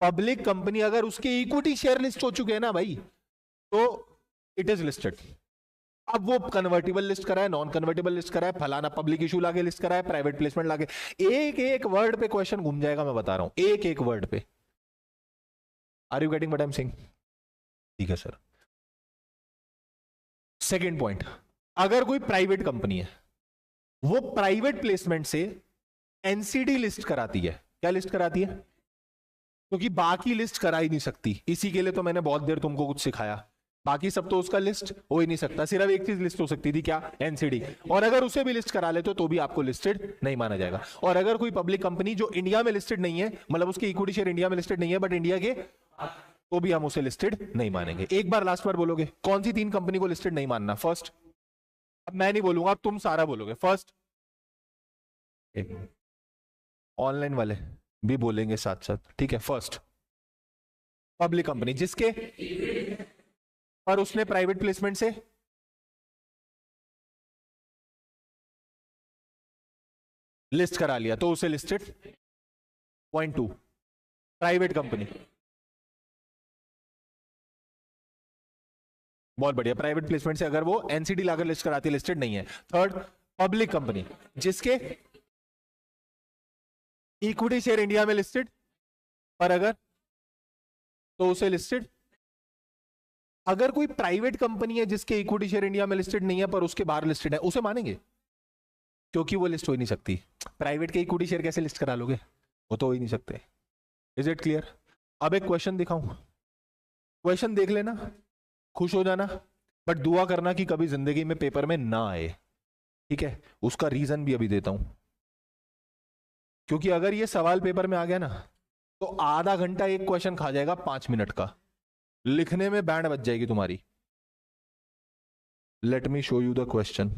पब्लिक कंपनी अगर उसके इक्विटी शेयर लिस्ट हो चुके हैं ना भाई, तो इट इज लिस्टेड। अब वो कन्वर्टिबल लिस्ट कराए, नॉन कन्वर्टिबल लिस्ट कराए, फलाना पब्लिक इशू लाके लिस्ट कराए, प्राइवेट प्लेसमेंट लाके, एक एक वर्ड पे क्वेश्चन घूम जाएगा, मैं बता रहा हूं, एक एक वर्ड पे। Are you getting what I am saying? ठीक है सर। सेकेंड पॉइंट, अगर कोई प्राइवेट कंपनी है, वो प्राइवेट प्लेसमेंट से एनसीडी लिस्ट कराती है। क्या लिस्ट कराती है? क्योंकि बाकी लिस्ट करा ही नहीं सकती, इसी के लिए तो मैंने बहुत देर तुमको कुछ सिखाया। बाकी सब तो उसका लिस्ट हो ही नहीं सकता, सिर्फ एक चीज लिस्ट हो सकती थी, क्या? एनसीडी। और अगर उसे भी लिस्ट करा लेते तो भी आपको लिस्टेड नहीं माना जाएगा। और अगर कोई पब्लिक कंपनी जो इंडिया में लिस्टेड नहीं है, मतलब उसके इक्विटी शेयर इंडिया में लिस्टेड नहीं है बट इंडिया के, तो भी हम उसे लिस्टेड नहीं मानेंगे। एक बार लास्ट बार बोलोगे कौन सी 3 कंपनी को लिस्टेड नहीं मानना? फर्स्ट, अब मैं नहीं बोलूंगा, अब तुम सारा बोलोगे। फर्स्ट, ऑनलाइन वाले भी बोलेंगे साथ साथ, ठीक है? फर्स्ट, पब्लिक कंपनी जिसके पर उसने प्राइवेट प्लेसमेंट से लिस्ट करा लिया तो उसे लिस्टेड। पॉइंट 2, प्राइवेट कंपनी, बहुत बढ़िया, प्राइवेट प्लेसमेंट से अगर वो एनसीडी लाकर लिस्ट कराती है, लिस्टेड नहीं है। थर्ड, पब्लिक कंपनी जिसके इक्विटी शेयर इंडिया में लिस्टेड, पर अगर तो उसे लिस्टेड। अगर कोई प्राइवेट कंपनी है जिसके इक्विटी शेयर इंडिया में लिस्टेड नहीं है पर उसके बाहर लिस्टेड है, उसे मानेंगे? क्योंकि वो लिस्ट हो ही नहीं सकती। प्राइवेट के इक्विटी शेयर कैसे लिस्ट करा लोगे? वो तो हो ही नहीं सकते। Is it clear? अब एक क्वेश्चन दिखाऊं, क्वेश्चन देख लेना, खुश हो जाना, बट दुआ करना कि कभी जिंदगी में पेपर में ना आए, ठीक है? उसका रीजन भी अभी देता हूं। क्योंकि अगर ये सवाल पेपर में आ गया ना तो आधा घंटा एक क्वेश्चन खा जाएगा 5 मिनट का, लिखने में बैंड बज जाएगी तुम्हारी। Let me show you the question.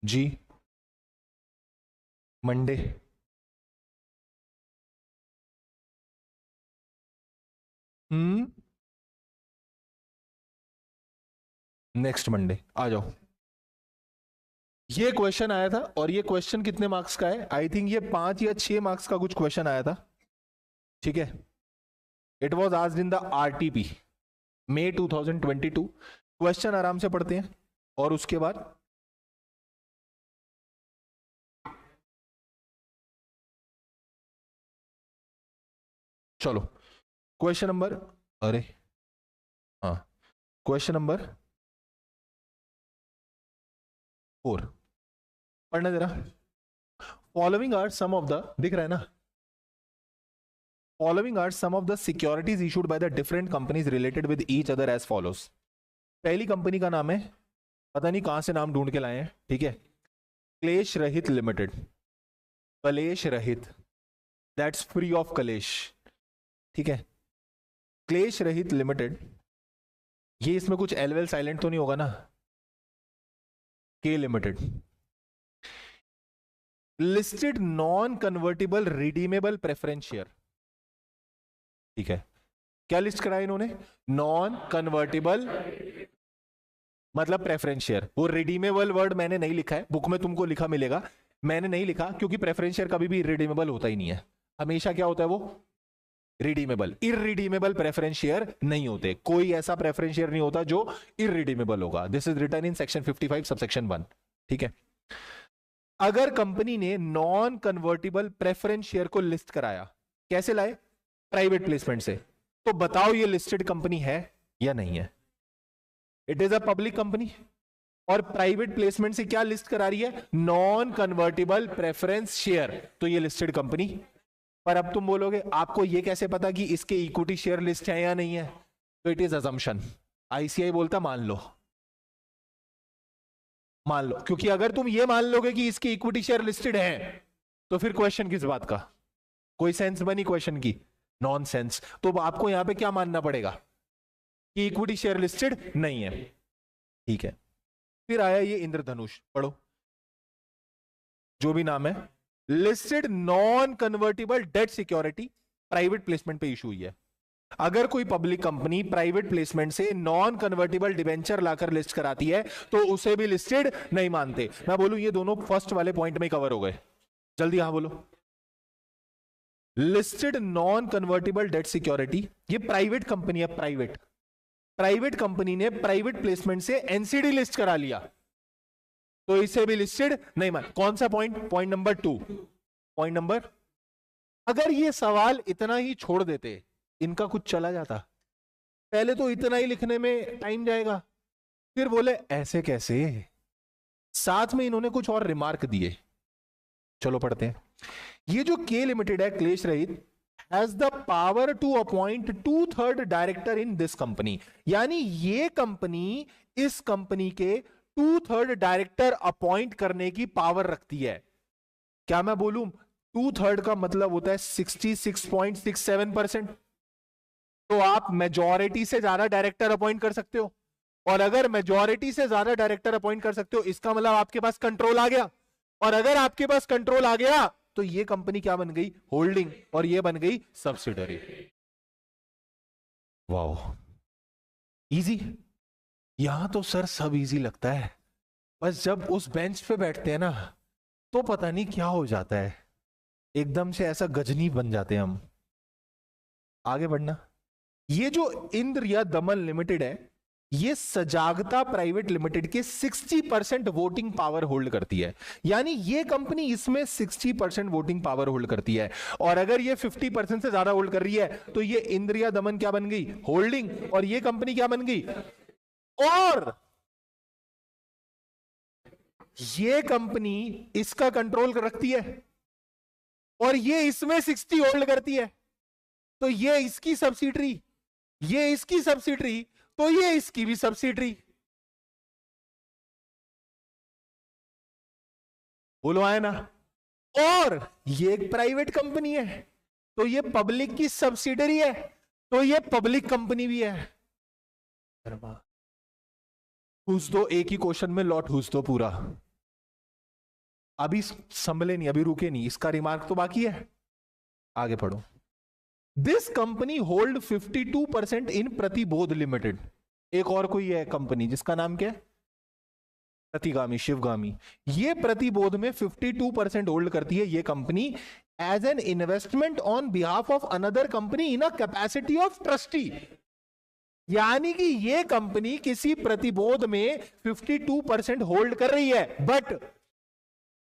जी, मंडे, नेक्स्ट मंडे आ जाओ। ये क्वेश्चन आया था और ये क्वेश्चन कितने मार्क्स का है? आई थिंक ये 5 या 6 मार्क्स का कुछ क्वेश्चन आया था, ठीक है? It was asked in the RTP May 2022। Question आराम से पढ़ते हैं और उसके बाद चलो क्वेश्चन नंबर, अरे हाँ, क्वेश्चन नंबर 4 पढ़ना जरा। Following are some of the, दिख रहा है ना? Following are some of the securities issued by the different companies related with each other as follows. पहली कंपनी का नाम है, पता नहीं कहां से नाम ढूंढ के लाए हैं, ठीक है? क्लेश रहित लिमिटेड, कलेश रहित, दैट्स फ्री ऑफ कलेश, ठीक है? क्लेश रहित लिमिटेड, ये इसमें कुछ एलवेल साइलेंट तो नहीं होगा ना? के limited, listed non convertible redeemable preference share, ठीक है? क्या लिस्ट कराया इन्होंने? नॉन कन्वर्टेबल मतलब प्रेफरेंस शेयर। वो रिडीमेबल वर्ड मैंने नहीं लिखा है, बुक में तुमको लिखा मिलेगा, मैंने नहीं लिखा क्योंकि प्रेफरेंस शेयर कभी भी रिडीमेबल होता ही नहीं है। हमेशा क्या होता है? वो रिडीमेबल। इररिडीमेबल प्रेफरेंस शेयर नहीं होते, कोई ऐसा प्रेफरेंस शेयर नहीं होता जो इररिडीमेबल होगा। This is written in section 55 subsection 1, ठीक है? अगर कंपनी ने नॉन कन्वर्टेबल प्रेफरेंस शेयर को लिस्ट कराया, कैसे लाए? प्राइवेट प्लेसमेंट से, तो बताओ ये लिस्टेड कंपनी है या नहीं है? It is a public company और प्राइवेट प्लेसमेंट से क्या लिस्ट करा रही है? नॉन कन्वर्टेबल प्रेफरेंस शेयर, तो ये लिस्टेड कंपनी। पर अब तुम बोलोगे आपको ये कैसे पता कि इसके इक्विटी शेयर लिस्ट है या नहीं है? तो इट इज अजम्पशन। आईसीआई बोलता मान लो, मान लो, क्योंकि अगर तुम ये मान लोगे कि इसकी इक्विटी शेयर लिस्टेड है तो फिर क्वेश्चन किस बात का? कोई सेंस बनी क्वेश्चन की? Non sense. तो आपको यहां पे क्या मानना पड़ेगा? कि इक्विटी शेयर लिस्टेड नहीं है, ठीक है? फिर आया ये इंद्रधनुष, पढ़ो जो भी नाम है, listed non convertible debt security, private placement पे इशू हुई है। अगर कोई पब्लिक कंपनी प्राइवेट प्लेसमेंट से नॉन कन्वर्टेबल डिबेंचर लाकर लिस्ट कराती है तो उसे भी लिस्टेड नहीं मानते। मैं बोलूं ये दोनों फर्स्ट वाले पॉइंट में कवर हो गए, जल्दी हाँ बोलो। Listed non convertible debt security, ये प्राइवेट कंपनी है, प्राइवेट कंपनी ने प्राइवेट प्लेसमेंट से एनसीडी लिस्ट करा लिया, तो इसे भी लिस्टेड नहीं मान। कौन सा point? Point number 2। Point number, अगर ये सवाल इतना ही छोड़ देते, इनका कुछ चला जाता, पहले तो इतना ही लिखने में टाइम जाएगा, फिर बोले ऐसे कैसे, साथ में इन्होंने कुछ और रिमार्क दिए। चलो पढ़ते हैं। ये जो के लिमिटेड है, क्लेश रहित, has the power to appoint 2/3 director in this company, यानी ये कंपनी इस कंपनी के 2/3 डायरेक्टर अपॉइंट करने की पावर रखती है। क्या मैं बोलूं 2/3 का मतलब होता है 66.67%। तो आप मेजॉरिटी से ज्यादा डायरेक्टर अपॉइंट कर सकते हो, और अगर मेजॉरिटी से ज्यादा डायरेक्टर अपॉइंट कर सकते हो, इसका मतलब आपके पास कंट्रोल आ गया। और अगर आपके पास कंट्रोल आ गया तो ये कंपनी क्या बन गई? होल्डिंग, और ये बन गई सब्सिडरी। वाह, इजी। यहां तो सर सब इजी लगता है, बस जब उस बेंच पे बैठते हैं ना तो पता नहीं क्या हो जाता है, एकदम से ऐसा गजनी बन जाते हैं हम। आगे बढ़ना। ये जो इंद्र या दमन लिमिटेड है, ये सजागता प्राइवेट लिमिटेड के 60% वोटिंग पावर होल्ड करती है, यानी ये कंपनी इसमें 60% वोटिंग पावर होल्ड करती है। और अगर ये 50% से ज्यादा होल्ड कर रही है तो ये इंद्र या दमन क्या बन गई? होल्डिंग, और ये कंपनी क्या बन गई? और ये कंपनी इसका कंट्रोल रखती है, और ये इसमें 60 होल्ड करती है, तो ये इसकी सब्सिडरी, ये इसकी सब्सिडरी, तो ये इसकी भी सब्सिडरी। बोलो आए ना। और ये एक प्राइवेट कंपनी है, तो ये पब्लिक की सब्सिडरी है, तो ये पब्लिक कंपनी भी है। घुस दो एक ही क्वेश्चन में, लॉट घुस दो पूरा। अभी संभले नहीं, अभी रुके नहीं, इसका रिमार्क तो बाकी है। आगे पढ़ो। दिस कंपनी होल्ड 52% इन प्रतिबोध लिमिटेड। एक और कोई है कंपनी जिसका नाम क्या है? प्रतिगामी, शिवगामी। ये प्रतिबोध में 52% होल्ड करती है ये company, as an investment on behalf of another company in a capacity of trustee. यानी कि ये कंपनी किसी प्रतिबोध में 52% होल्ड कर रही है, बट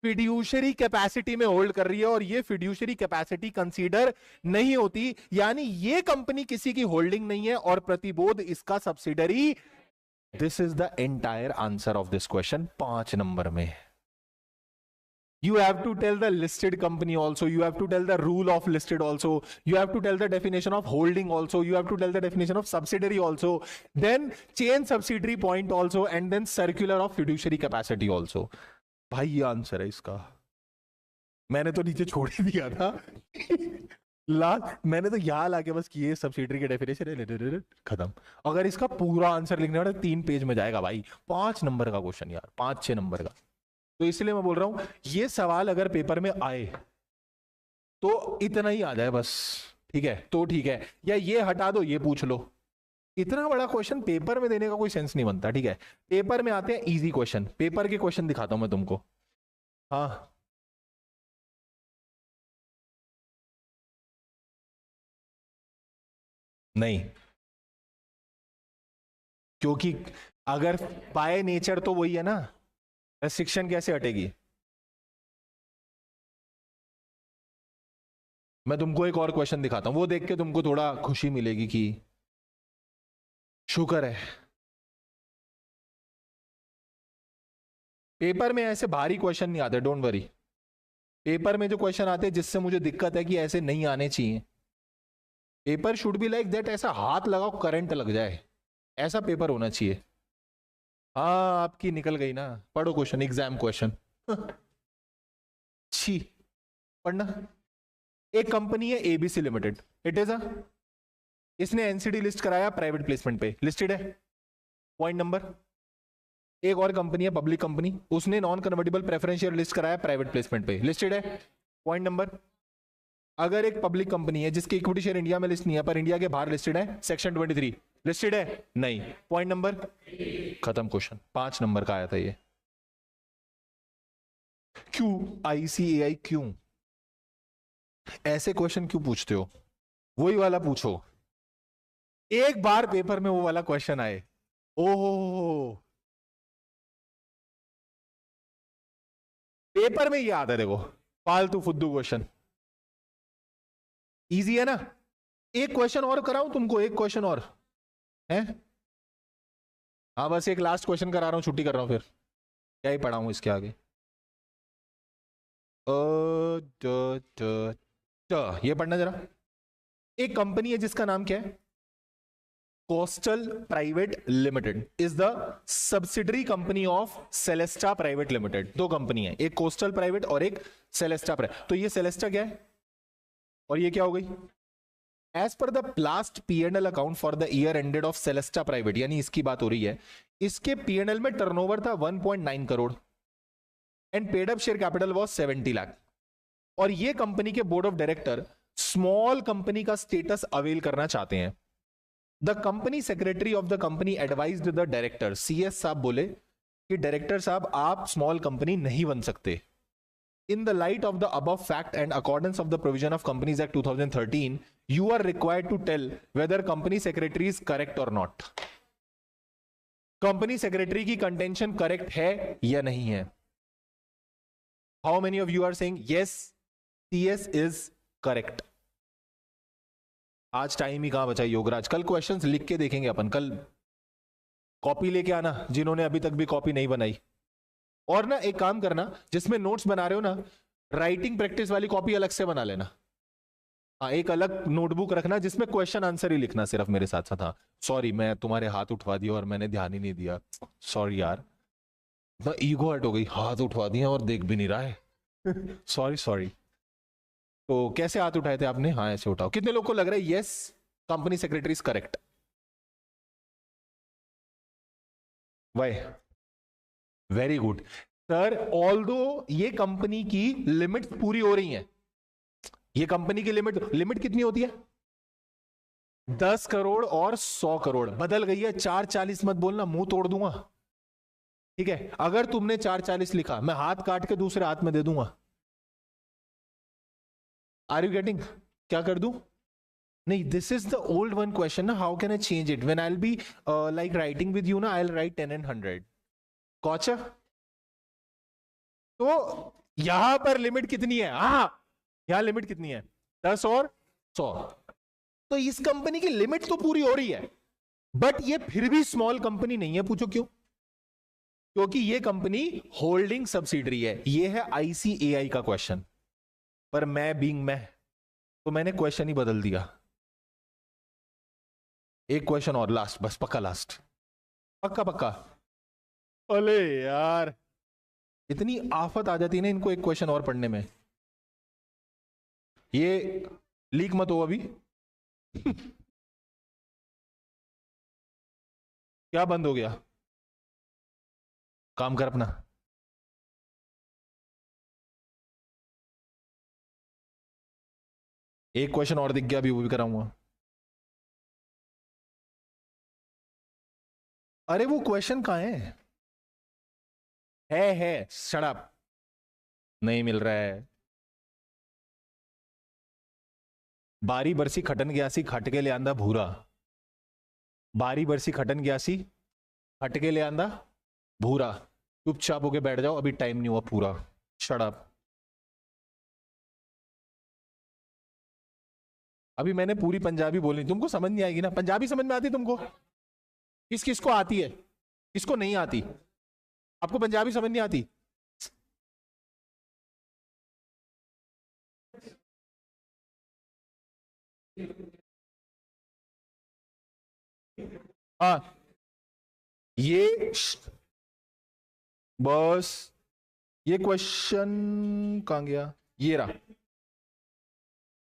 फिड्यूशरी कैपेसिटी में होल्ड कर रही है, और ये फिड्यूशरी कैपेसिटी कंसीडर नहीं होती, यानी ये कंपनी किसी की होल्डिंग नहीं है और प्रतिबोध इसका subsidiary. This is the entire answer of this question 5 number में। You have to tell the listed company also, you have to tell the rule of listed also, you have to tell the definition of holding also, you have to tell the definition of subsidiary also, then chain subsidiary point also, and then circular of fiduciary capacity also. भाई ये answer है इसका। मैंने तो नीचे छोड़ ही दिया था लास्ट, मैंने तो यहां लाके बस किए सब्सिडरी के डेफिनेशन, खत्म। अगर इसका पूरा आंसर लिखने वाला 3 पेज में जाएगा भाई। 5 नंबर का क्वेश्चन यार, 5-6 नंबर का। तो इसलिए मैं बोल रहा हूं ये सवाल अगर पेपर में आए तो इतना ही आ जाए बस, ठीक है? तो ठीक है, या ये हटा दो, ये पूछ लो। इतना बड़ा क्वेश्चन पेपर में देने का कोई सेंस नहीं बनता, ठीक है? पेपर में आते हैं इजी क्वेश्चन। पेपर के क्वेश्चन दिखाता हूं मैं तुमको। हाँ, नहीं, क्योंकि अगर बाय नेचर तो वही है ना, रेस्ट्रिक्शन कैसे हटेगी? मैं तुमको एक और क्वेश्चन दिखाता हूं, वो देख के तुमको थोड़ा खुशी मिलेगी कि शुक्र है। पेपर में ऐसे भारी क्वेश्चन नहीं आते, डोंट वरी। पेपर में जो क्वेश्चन आते हैं जिससे मुझे दिक्कत है कि ऐसे नहीं आने चाहिए, paper should be like that, ऐसा हाथ लगाओ करंट लग जाए, ऐसा पेपर होना चाहिए। हाँ, आपकी निकल गई ना। पढ़ो क्वेश्चन, एग्जाम क्वेश्चन। छी, पढ़ना। एक कंपनी है एबीसी लिमिटेड, इट इज अ, इसने एनसीडी लिस्ट कराया प्राइवेट प्लेसमेंट पे, लिस्टेड है। Point number. एक और कंपनी है पब्लिक कंपनी, उसने नॉन कन्वर्टेबल प्रेफरेंशियल लिस्ट कराया प्राइवेट प्लेसमेंट पे, लिस्टेड है। Point number. अगर एक पब्लिक कंपनी है जिसकी इक्विटी शेयर इंडिया में लिस्ट नहीं है पर इंडिया के बाहर लिस्टेड है, सेक्शन 23 लिस्टेड है? नहीं। पॉइंट नंबर, खत्म क्वेश्चन। 5 नंबर का आया था ये। क्यों आईसीएआई, क्यों ऐसे क्वेश्चन क्यों पूछते हो? वही वाला पूछो, एक बार पेपर में वो वाला क्वेश्चन आए। ओह, पेपर में ये आता है देखो, फालतू फुद्दू क्वेश्चन। इजी है ना? एक क्वेश्चन और कराऊं तुमको, एक क्वेश्चन और है? हाँ बस एक लास्ट क्वेश्चन करा रहा हूं, छुट्टी कर रहा हूं फिर, क्या ही पढ़ाऊं इसके आगे। ये पढ़ना जरा। एक कंपनी है जिसका नाम क्या है? Coastal private limited is the subsidiary company of Celesta private limited. दो कंपनी है, एक कोस्टल प्राइवेट और एक सेलेस्टा प्राइवेट। तो ये सेलेस्टा क्या है और ये क्या हो गई? As per the last P&L account for the year ended of Celesta private, यानी इसकी बात हो रही है, इसके P&L में टर्नओवर था 1.9 crore and paid up share capital was 70 lakh. और ये कंपनी के board of director small company का स्टेटस अवेल करना चाहते हैं। The company secretary of the company advised the director, CS साहब बोले कि डायरेक्टर साहब आप स्मॉल कंपनी नहीं बन सकते। In the light of the above fact and accordance of the provision of Companies Act 2013, you are required to tell whether company secretary is correct or not. Company secretary की contention correct है या नहीं है? How many of you are saying yes, CS is correct? आज time ही कहां बचा योगराज, कल questions लिख के देखेंगे अपन। कल कॉपी लेके आना जिन्होंने अभी तक भी कॉपी नहीं बनाई। और ना एक काम करना, जिसमें नोट्स बना रहे हो ना, राइटिंग प्रैक्टिस वाली कॉपी अलग से बना लेना। हाँ एक अलग नोटबुक रखना जिसमें क्वेश्चन आंसर ही लिखना सिर्फ मेरे साथ साथ। हाँ सॉरी मैं तुम्हारे हाथ उठवा दिया और मैंने ध्यान ही नहीं दिया, सॉरी यार, ईगो हर्ट हो गई, हाथ उठवा दिया और देख भी नहीं रहा है। Sorry sorry. तो कैसे हाथ उठाए थे आपने? हाँ ऐसे उठाओ। कितने लोग को लग रहा है yes company secretary is correct? Why? Very good sir. Although ये कंपनी की लिमिट पूरी हो रही है, ये कंपनी की लिमिट कितनी होती है? 10 करोड़ और 100 करोड़। बदल गई है, 440 मत बोलना, मुंह तोड़ दूंगा। ठीक है, अगर तुमने 440 लिखा मैं हाथ काट के दूसरे हाथ में दे दूंगा। Are you getting? क्या कर दूं? नहीं, this is the old one question ना, how can I change it? When I will be like writing with you ना, आई विल राइट 10 and 100। कौचा? तो यहां पर लिमिट कितनी है? हाँ यहां लिमिट कितनी है? 10 और 100। तो इस कंपनी की लिमिट तो पूरी हो रही है, बट ये फिर भी स्मॉल कंपनी नहीं है। पूछो क्यों? क्योंकि ये कंपनी होल्डिंग सब्सिडरी है। ये है ICAI का क्वेश्चन, पर मैं बीइंग मैं, तो मैंने क्वेश्चन ही बदल दिया। एक क्वेश्चन और लास्ट, बस पक्का लास्ट, पक्का पक्का। अरे यार इतनी आफत आ जाती है ना इनको एक क्वेश्चन और पढ़ने में। ये लीक मत हो अभी। क्या बंद हो गया? काम कर अपना। एक क्वेश्चन और दिख गया अभी, वो भी कराऊंगा। अरे वो क्वेश्चन कहां है शट अप। नहीं मिल रहा है। बारी बरसी खटन गयासी खट के ले आंदा भूरा। बारी बरसी खटन गयासी खट के ले आंदा भूरा। चुपचाप होके बैठ जाओ, अभी टाइम नहीं हुआ पूरा। Shut up. अभी मैंने पूरी पंजाबी बोली, तुमको समझ नहीं आएगी ना? पंजाबी समझ में आती तुमको? किस किस को आती है, किसको नहीं आती? आपको पंजाबी समझ नहीं आती? हाँ ये बस, ये क्वेश्चन कहां गया? ये रहा,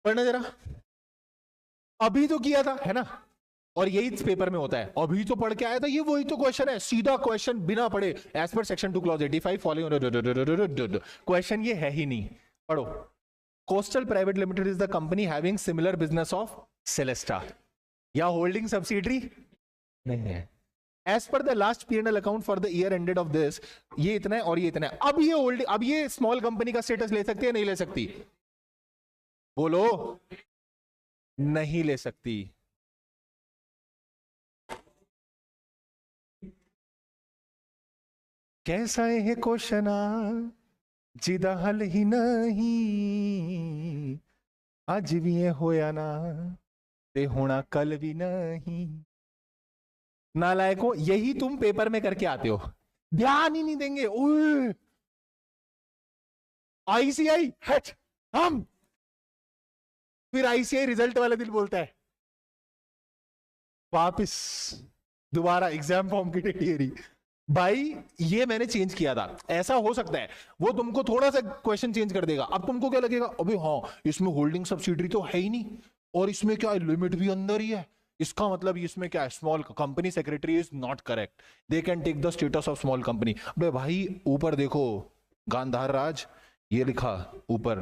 पढ़ना जरा। अभी तो किया था है ना, और यही इस पेपर में होता है। अभी तो पढ़ के आया था, ये वही तो क्वेश्चन है, सीधा क्वेश्चन बिना पढ़े, as per section 2 clause 85 following. Question ये है ही नहीं, पढ़ो। Coastal private limited is the company having similar business of Celesta, या होल्डिंग सब्सिडरी नहीं है। As per the last P&L account for the year ended of this, ये इतना है और ये इतना है। अब ये होल्डिंग, अब ये स्मॉल कंपनी का स्टेटस ले सकती है नहीं ले सकती? बोलो। नहीं ले सकती। कैसा है क्वेश्चन? जिदा हल ही नहीं आज भी ये होया ना ते होना कल भी नहीं। नालायको, यही तुम पेपर में करके आते हो, ध्यान ही नहीं देंगे। ओए आईसीआई हट हम, फिर आईसीआई रिजल्ट वाले दिन बोलता है वापस दोबारा एग्जाम फॉर्म की टिटेरी। भाई ये मैंने चेंज किया था, ऐसा हो सकता है वो तुमको थोड़ा सा क्वेश्चन चेंज कर देगा। अब तुमको क्या लगेगा, अबे हाँ इसमें होल्डिंग सब्सिडरी तो है ही नहीं, और इसमें क्या है लिमिट भी अंदर ही है, इसका मतलब इसमें क्या है small company secretary is not correct, they can take the status of small company. अबे भाई ऊपर देखो गांधार राज ये लिखा ऊपर,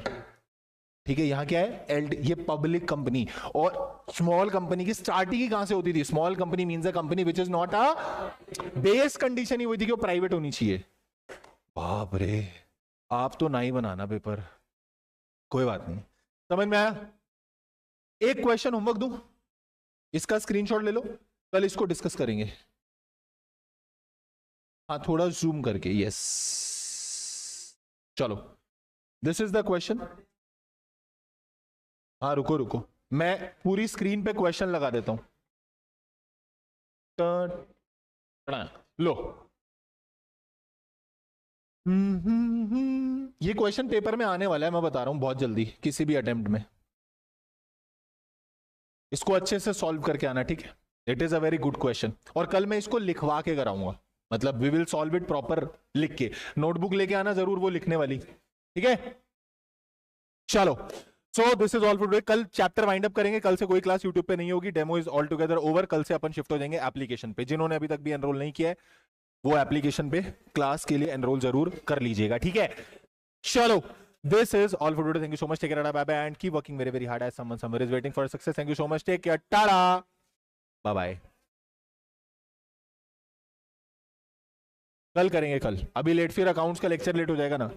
ठीक है, यहाँ क्या है ये पब्लिक कंपनी, और स्मॉल कंपनी की स्टार्टिंग ही कहां से होती थी, small company means a company which is not a base condition ही हुई थी कि वो प्राइवेट होनी चाहिए। बाप रे, आप तो ना ही बनाना पेपर, कोई बात नहीं, समझ में आया। एक क्वेश्चन होमवर्क दूं, इसका स्क्रीनशॉट ले लो, कल इसको डिस्कस करेंगे। हाँ थोड़ा जूम करके, यस चलो, दिस इज द क्वेश्चन। हाँ रुको रुको, मैं पूरी स्क्रीन पे क्वेश्चन लगा देता हूं, लो। ये क्वेश्चन पेपर में आने वाला है, मैं बता रहा हूं बहुत जल्दी, किसी भी अटेम्प्ट में। इसको अच्छे से सॉल्व करके आना, ठीक है, it is a very good question. और कल मैं इसको लिखवा के कराऊंगा, मतलब we will solve it proper लिख के, नोटबुक लेके आना जरूर वो लिखने वाली, ठीक है। चलो so this is all for today, कल चैप्टर वाइंड अप करेंगे, कल से कोई क्लास यूट्यूब पे नहीं होगी, demo is all together over, कल से अपन शिफ्ट हो जाएंगे एप्लीकेशन पे। जिन्होंने अभी तक भी एनरोल नहीं किया है वो एप्लीकेशन पे क्लास के लिए एनरोल जरूर कर लीजिएगा, ठीक है। चलो this is all for today, thank you so much, take care, bye bye, and keep working very very hard as someone somewhere is waiting for success, thank you so much, take care, tada, bye bye। कल करेंगे, कल अभी late, फिर accounts का lecture late हो जाएगा ना।